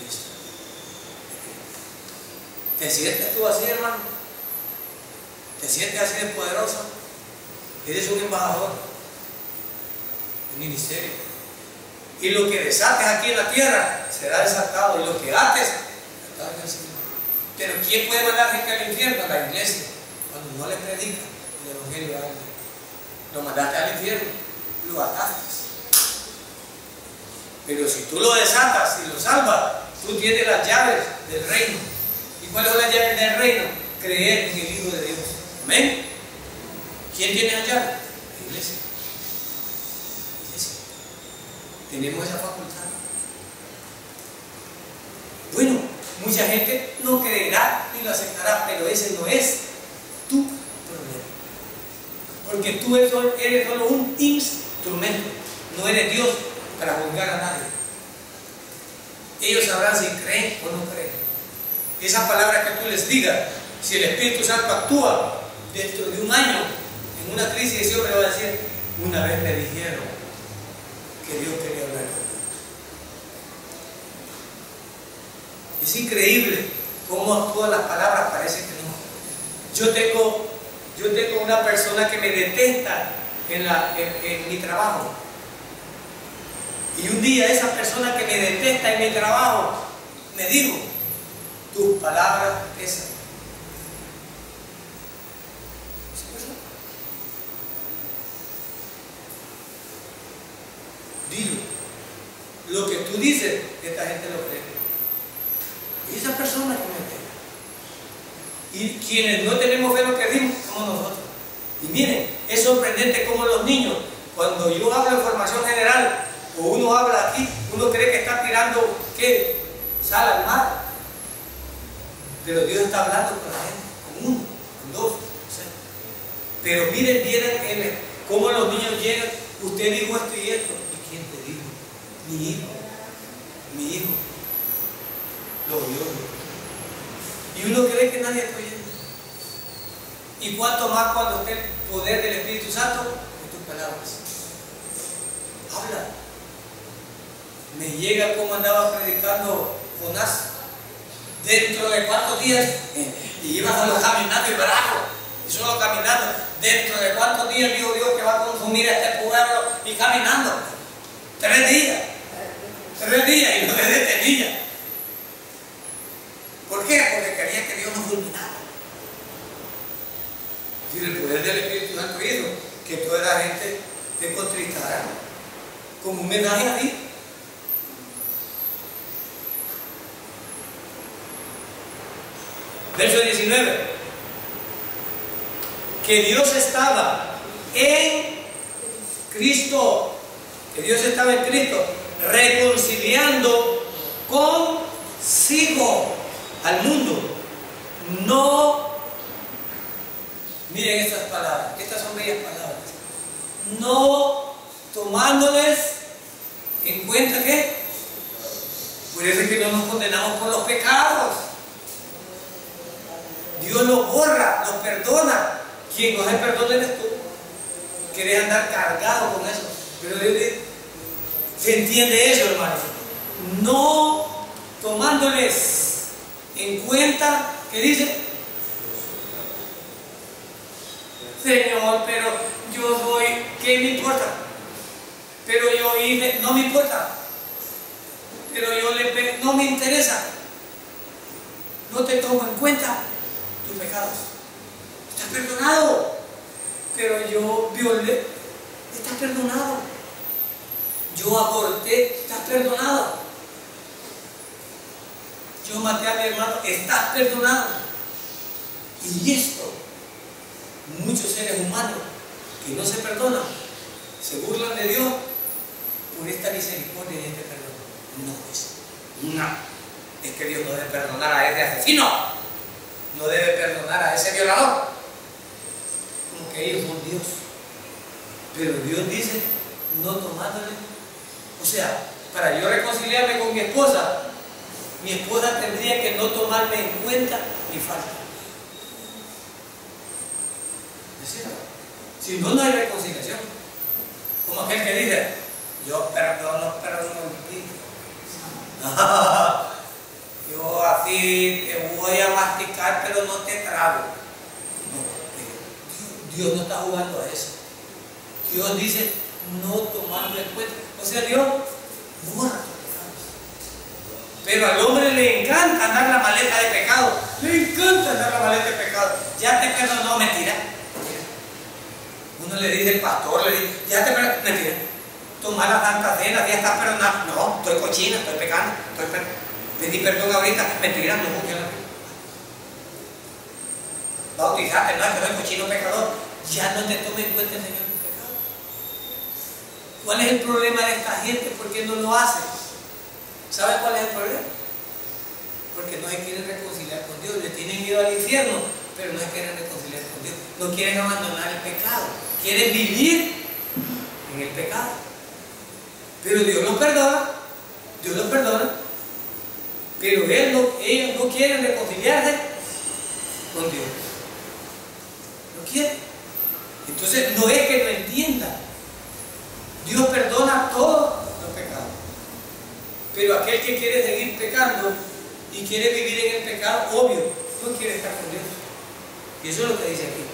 S1: Cristo. ¿Te sientes tú así, hermano? ¿Te sientes así de poderoso? Eres un embajador del ministerio. Y lo que desates aquí en la tierra será desatado, y lo que ates desatado en el cielo. Pero ¿quién puede mandar gente al infierno? La iglesia. Cuando no le predica el evangelio a alguien, lo mandaste al infierno, lo ataste. Pero si tú lo desatas y lo salvas, tú tienes las llaves del reino. ¿Y cuáles son las llaves del reino? Creer en el Hijo de Dios. Amén. ¿Quién tiene las llaves? La iglesia. Tenemos esa facultad. Bueno, mucha gente no creerá ni lo aceptará, pero ese no es tu problema. Porque tú eres solo un instrumento, no eres Dios para juzgar a nadie. Ellos sabrán si creen o no creen. Esas palabras que tú les digas, si el Espíritu Santo actúa dentro de un año en una crisis, ese hombre va a decir: una vez me dijeron que Dios quería hablar conmigo. Es increíble cómo actúan las palabras, parece que no. Yo tengo una persona que me detesta en mi trabajo. Y un día esa persona que me detesta en mi trabajo me dijo: tus palabras pesan. Dilo. Lo que tú dices, esta gente lo cree. Y esa persona que me detesta. Y quienes no tenemos fe lo que dimos, somos nosotros. Y miren, es sorprendente cómo los niños, cuando yo hablo de formación general, o uno habla aquí, uno cree que está tirando, ¿qué? Sal al mar. Pero Dios está hablando con la gente, con uno, con dos. Pero miren, miren cómo los niños llegan. Usted dijo esto y esto. ¿Y quién te dijo? Mi hijo. Mi hijo. Lo oyó. Y uno cree que nadie está oyendo. Y cuánto más cuando esté el poder del Espíritu Santo en tus palabras. Habla. Me llega como andaba predicando Jonás. Dentro de cuántos días, y iba solo caminando y bravo, y solo caminando. Dentro de cuántos días dijo Dios que va a consumir a este pueblo, y caminando. 3 días. 3 días y no se detenía. ¿Por qué? Porque quería que Dios nos fulminara. Y el poder del Espíritu Santo hizo que toda la gente se contristara como un mensaje a ti. Verso 19. Que Dios estaba en Cristo. Que Dios estaba en Cristo reconciliando consigo al mundo. No, miren estas palabras, estas son bellas palabras. No tomándoles en cuenta que, por eso es que no nos condenamos por los pecados. Dios los borra, los perdona. Quien no se perdona eres tú. Querés andar cargado con eso. Pero se entiende eso, hermano. No tomándoles en cuenta, ¿qué dice? Señor, pero yo soy, ¿qué me importa? Pero yo hice, no me importa. Pero yo no me interesa. No te tomo en cuenta tus pecados. Estás perdonado. Pero yo violé, estás perdonado. Yo aborté, estás perdonado. Yo maté a mi hermano, estás perdonado. Y esto, muchos seres humanos que no se perdonan, se burlan de Dios por esta misericordia y este perdón. No, es que Dios no debe perdonar a ese asesino, no debe perdonar a ese violador, como que ellos son Dios. Pero Dios dice, no tomándole. O sea, para yo reconciliarme con mi esposa tendría que no tomarme en cuenta mi falta. ¿Es cierto? Si no, no hay reconciliación. Como aquel que dice, yo perdono, pero no olvido. Yo así te voy a masticar, pero no te trago. No, Dios no está jugando a eso. Dios dice, no tomando en cuenta. O sea, Dios borra tus pecados. Pero al hombre le encanta andar la maleta de pecado. Le encanta andar la maleta de pecado. Ya te perdonó, mentira. Uno le dice, el pastor, le dice, ya te perdonó, mentira. Toma la Santa Cena, ya estás perdonado. No, estoy cochina, estoy pecando. Pedí perdón ahorita, mentira, no funciona. Bautizaste, no, es que soy cochino pecador. Ya no te tomes en cuenta el Señor tu pecado. ¿Cuál es el problema de esta gente? ¿Por qué no lo hacen? ¿Saben cuál es el problema? Porque no se quieren reconciliar con Dios, le tienen miedo al infierno, pero no se quieren reconciliar con Dios. No quieren abandonar el pecado, quieren vivir en el pecado. Pero Dios los perdona, pero ellos no quieren reconciliarse con Dios. No quieren. Entonces no es que no entiendan. Dios perdona todos los pecados. Pero aquel que quiere seguir pecando y quiere vivir en el pecado, obvio, no quiere estar con Dios. Y eso es lo que dice aquí.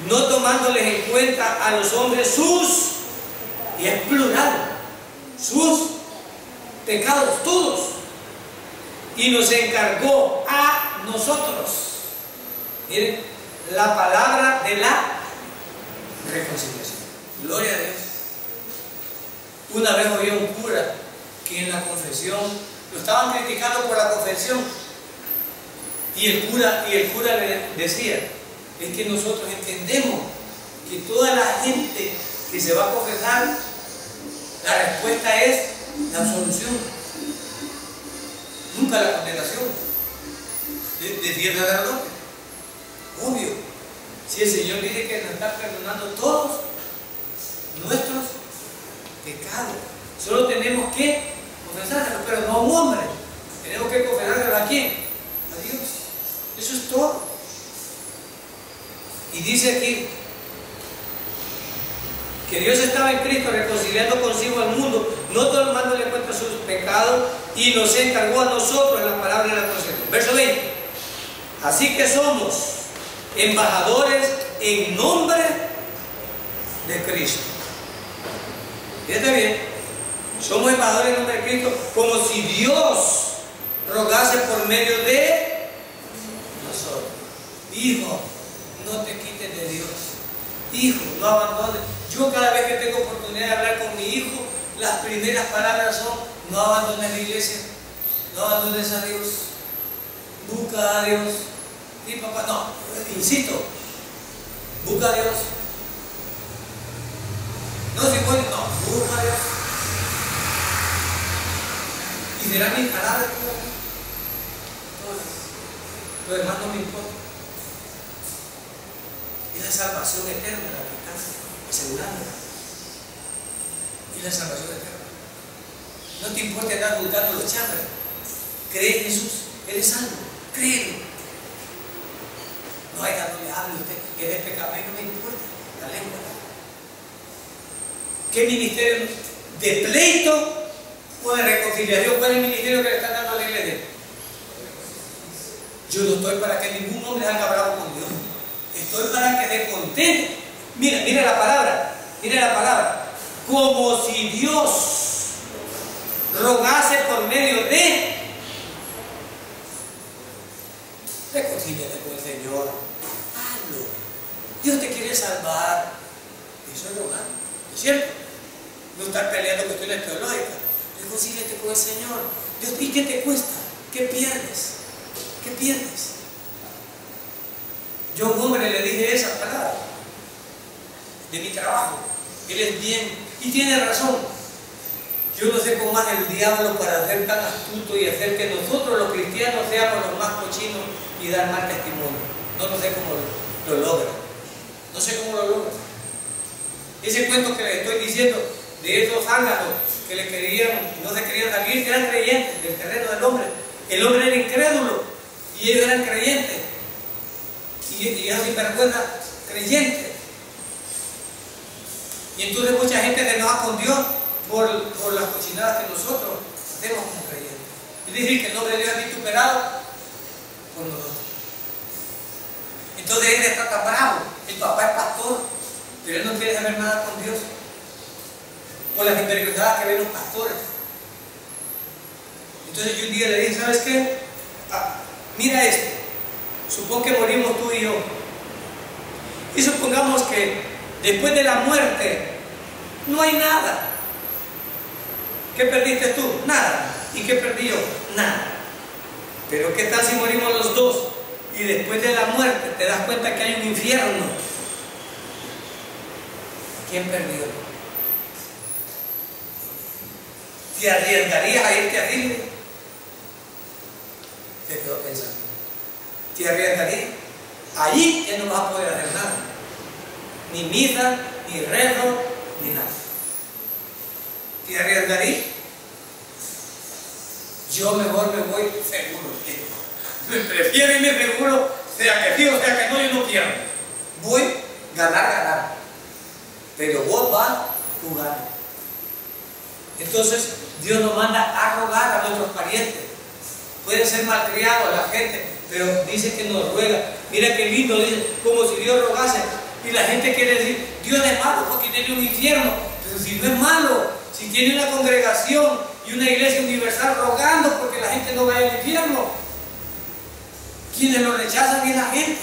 S1: no tomándoles en cuenta a los hombres sus, y es plural, sus pecados, todos, y nos encargó a nosotros. Miren, la palabra de la reconciliación. Gloria a Dios. Una vez oí a un cura que en la confesión lo estaban criticando por la confesión, y el cura le decía: es que nosotros entendemos que toda la gente que se va a confesar, la respuesta es la absolución, nunca la condenación. Decía el sacerdote: obvio, si el Señor dice que nos está perdonando todos nuestros pecados, solo tenemos que confesárselos, pero no a un hombre, tenemos que confesárselos ¿a quién? A Dios. Eso es todo. Y dice aquí que Dios estaba en Cristo reconciliando consigo al mundo, no tomándole en cuenta sus pecados, y nos encargó a nosotros la palabra de la concesión. Verso 20. Así que somos embajadores en nombre de Cristo. Fíjate bien, somos embajadores en nombre de Cristo, como si Dios rogase por medio de nosotros. Hijo, no te quites de Dios. Hijo, no abandones. Yo cada vez que tengo oportunidad de hablar con mi hijo, las primeras palabras son: no abandones la iglesia, no abandones a Dios, busca a Dios. Y papá, no, insisto, busca a Dios. No se puede, no, busca a Dios. Y será mi palabra todas. Lo demás no me importa. Es la salvación eterna la que está asegurando. Es la salvación eterna. No te importa andar buscando los chambres. Cree en Jesús, eres salvo, créelo. No hay que le hable usted que es de pecado, no me importa la lengua. ¿Qué ministerio de pleito o de reconciliación? ¿Cuál es el ministerio que le están dando a la iglesia? Yo no estoy para que ningún hombre salga bravo con Dios. Estoy para que te contente. Mira la palabra. Mira la palabra. Como si Dios rogase por medio de. Reconcíliate con el Señor. Hazlo. Dios te quiere salvar. Eso es rogar. ¿Es cierto? No estar peleando cuestiones teológicas. Reconcíliate con el Señor. Dios, ¿y qué te cuesta? ¿Qué pierdes? ¿Qué pierdes? Yo a un hombre le dije esa palabra de mi trabajo. Él es bien y tiene razón. Yo no sé cómo hace el diablo para ser tan astuto y hacer que nosotros los cristianos seamos los más cochinos y dar mal testimonio. No sé cómo lo logra. No sé cómo lo logra. Ese cuento que les estoy diciendo de esos zánganos que le querían, no se querían salir, que eran creyentes del terreno del hombre. El hombre era incrédulo y ellos eran creyentes. Y eran sinvergüenza creyentes. Y entonces mucha gente se enoja con Dios por las cochinadas que nosotros hacemos como creyentes. Es decir, que el nombre de Dios es vituperado por nosotros. Entonces él está tan bravo. El papá es pastor, pero él no quiere saber nada con Dios por las sinvergüenzadas que ven los pastores. Entonces yo un día le dije: ¿sabes qué? Mira esto. Supón que morimos tú y yo. Y supongamos que después de la muerte no hay nada. ¿Qué perdiste tú? Nada. ¿Y qué perdí yo? Nada. Pero ¿qué tal si morimos los dos y después de la muerte te das cuenta que hay un infierno? ¿Quién perdió? ¿Te arriesgarías a irte a Disney? Te quedo pensando. ¿Te arriesgarías? Allí ya no vas a poder hacer nada. Ni misa, ni rezo, ni nada. ¿Te arriesgarías? Yo mejor me voy seguro. Me prefiero irme seguro, sea que sí o sea que no, yo no quiero. Voy ganar. Pero vos vas jugar. Entonces Dios nos manda a rogar a nuestros parientes. Pueden ser malcriados la gente, pero dice que nos ruega. Mira qué lindo, dice, como si Dios rogase Y la gente quiere decir, Dios es malo porque tiene un infierno. Pero si no es malo, si tiene una congregación y una iglesia universal rogando porque la gente no vaya al infierno, quienes lo rechazan es la gente.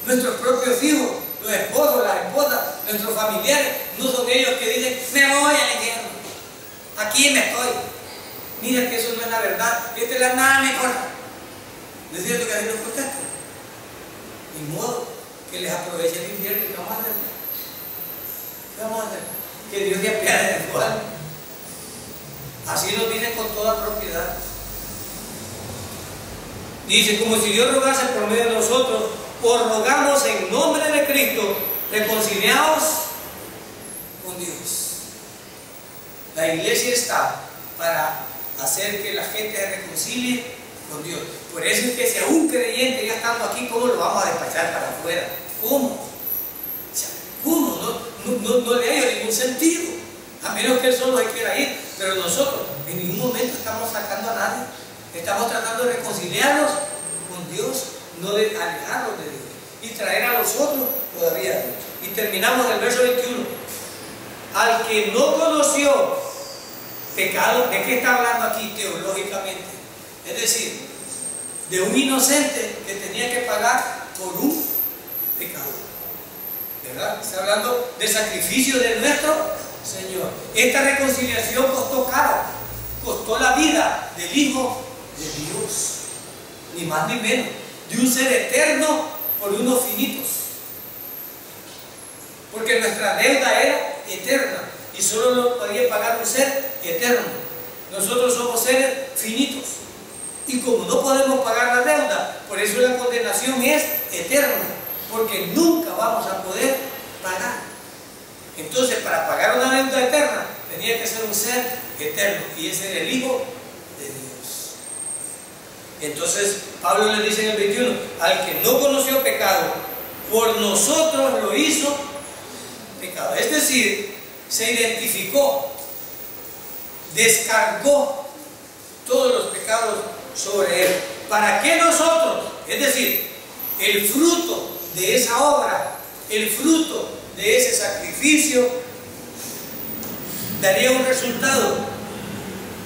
S1: Nuestros propios hijos, los esposos, las esposas, nuestros familiares, no son ellos que dicen, me voy al infierno, aquí me estoy. Mira que eso no es la verdad, esta es la nada me corta. ¿No es cierto que así nos contestan? Ni modo que les aproveche el infierno. ¿Qué vamos a hacer? ¿Qué vamos a hacer? Que Dios se apiade de igual. Así nos dicen con toda propiedad. Dice, como si Dios rogase por medio de nosotros, os rogamos en nombre de Cristo, reconciliaos con Dios. La iglesia está para hacer que la gente se reconcilie con Dios. Por eso es que si a un creyente ya estando aquí, ¿cómo lo vamos a despachar para afuera? ¿Cómo? O sea, ¿cómo? No le hay ningún sentido, a menos que él solo se quiera ir. Pero nosotros en ningún momento estamos sacando a nadie. Estamos tratando de reconciliarnos con Dios, no de alejarnos de Dios y traer a los otros todavía a Dios. Y terminamos en el verso 21. Al que no conoció pecado, ¿de qué está hablando aquí teológicamente? Es decir, de un inocente que tenía que pagar por un pecador. ¿Verdad? Está hablando del sacrificio de nuestro Señor. Esta reconciliación costó caro, costó la vida del Hijo de Dios, ni más ni menos, de un ser eterno por unos finitos. Porque nuestra deuda era eterna y solo lo podía pagar un ser eterno. Nosotros somos seres finitos y como no podemos pagar la deuda, por eso la condenación es eterna, porque nunca vamos a poder pagar. Entonces, para pagar una deuda eterna tenía que ser un ser eterno, y ese era el Hijo de Dios. Entonces Pablo le dice en el 21, al que no conoció pecado, por nosotros lo hizo pecado. Es decir, se identificó, descargó todos los pecados sobre él. ¿Para qué nosotros? Es decir, el fruto de esa obra, el fruto de ese sacrificio daría un resultado.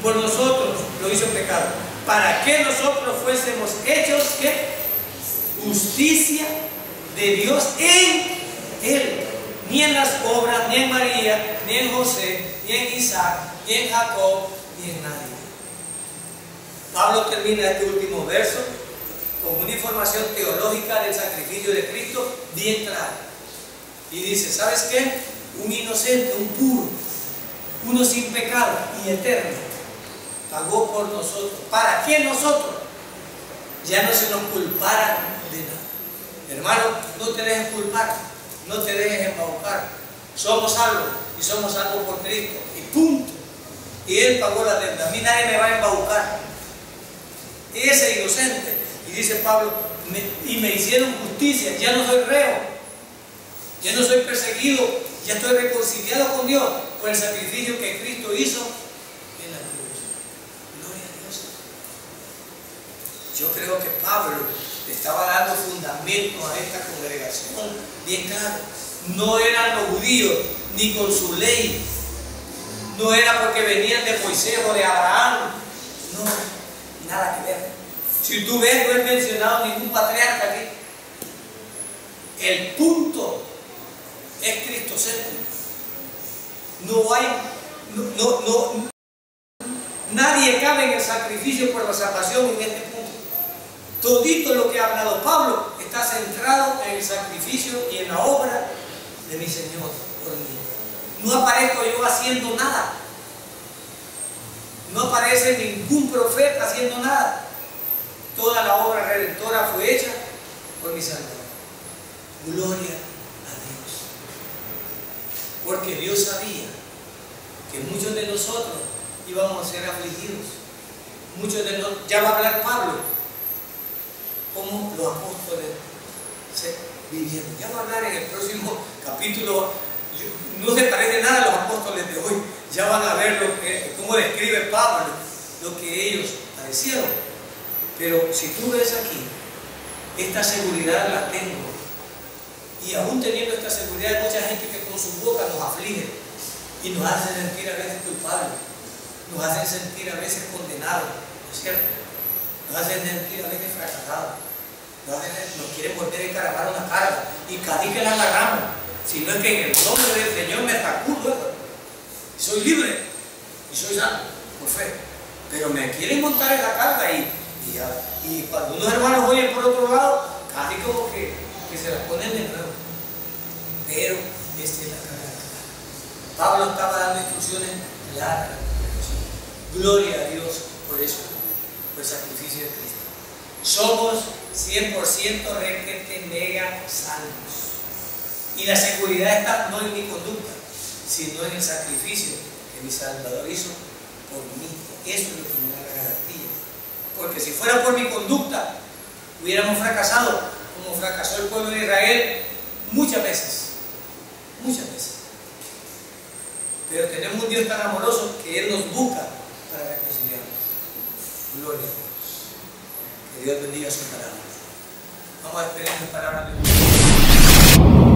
S1: Por nosotros lo hizo pecado, para que nosotros fuésemos hechos ¿qué? Justicia de Dios en él. Ni en las obras, ni en María, ni en José, ni en Isaac, ni en Jacob, ni en nadie. Pablo termina este último verso con una información teológica del sacrificio de Cristo bien clara. Y dice, ¿sabes qué? Un inocente, un puro, uno sin pecado y eterno, pagó por nosotros. ¿Para qué nosotros? Ya no se nos culpara de nada. Hermano, no te dejes culpar, no te dejes embaucar. Somos salvos y somos salvos por Cristo. Y punto. Y Él pagó la deuda. A mí nadie me va a embaucar. Ese inocente. Y dice Pablo, y me hicieron justicia, ya no soy reo, ya no soy perseguido, ya estoy reconciliado con Dios por el sacrificio que Cristo hizo en la cruz. Gloria a Dios. Yo creo que Pablo le estaba dando fundamento a esta congregación bien claro. No eran los judíos ni con su ley, no era porque venían de Moisés o de Abraham, no, nada que ver. Si tú ves, no he mencionado ningún patriarca aquí. El punto es cristocéntrico. No hay, nadie cabe en el sacrificio por la salvación en este punto. Todito lo que ha hablado Pablo está centrado en el sacrificio y en la obra de mi Señor por mí. No aparezco yo haciendo nada. No aparece ningún profeta haciendo nada. Toda la obra redentora fue hecha por mi Salvador. Gloria a Dios. Porque Dios sabía que muchos de nosotros íbamos a ser afligidos. Muchos de nosotros, ya va a hablar Pablo, cómo los apóstoles se vivieron. Ya va a hablar en el próximo capítulo. No se parece nada a los apóstoles de hoy. Ya van a ver cómo describe Pablo lo que ellos padecieron. Pero si tú ves aquí, esta seguridad la tengo Y aún teniendo esta seguridad, hay mucha gente que con su boca nos aflige y nos hace sentir a veces culpables, nos hacen sentir a veces condenados, ¿no es cierto? Nos hacen sentir a veces fracasados, nos quieren volver a encaramar una carga y cada vez que la agarramos, si no es que en el nombre del Señor me sacudo y soy libre y soy sano por fe, pero me quieren montar en la carga y cuando unos hermanos oyen por otro lado, casi como que se las ponen de nuevo. Pero esta es la carga. Pablo estaba dando instrucciones claras. Gloria a Dios por eso, por el sacrificio de Cristo. Somos 100% requete mega salvos. Y la seguridad está no en mi conducta, sino en el sacrificio que mi Salvador hizo por mí. Eso es lo que me da la garantía. Porque si fuera por mi conducta, hubiéramos fracasado, como fracasó el pueblo de Israel muchas veces. Muchas veces. Pero tenemos un Dios tan amoroso que Él nos busca para reconciliarnos. Gloria a Dios. Que Dios bendiga su palabra. Vamos a despedirnos en palabras de Dios.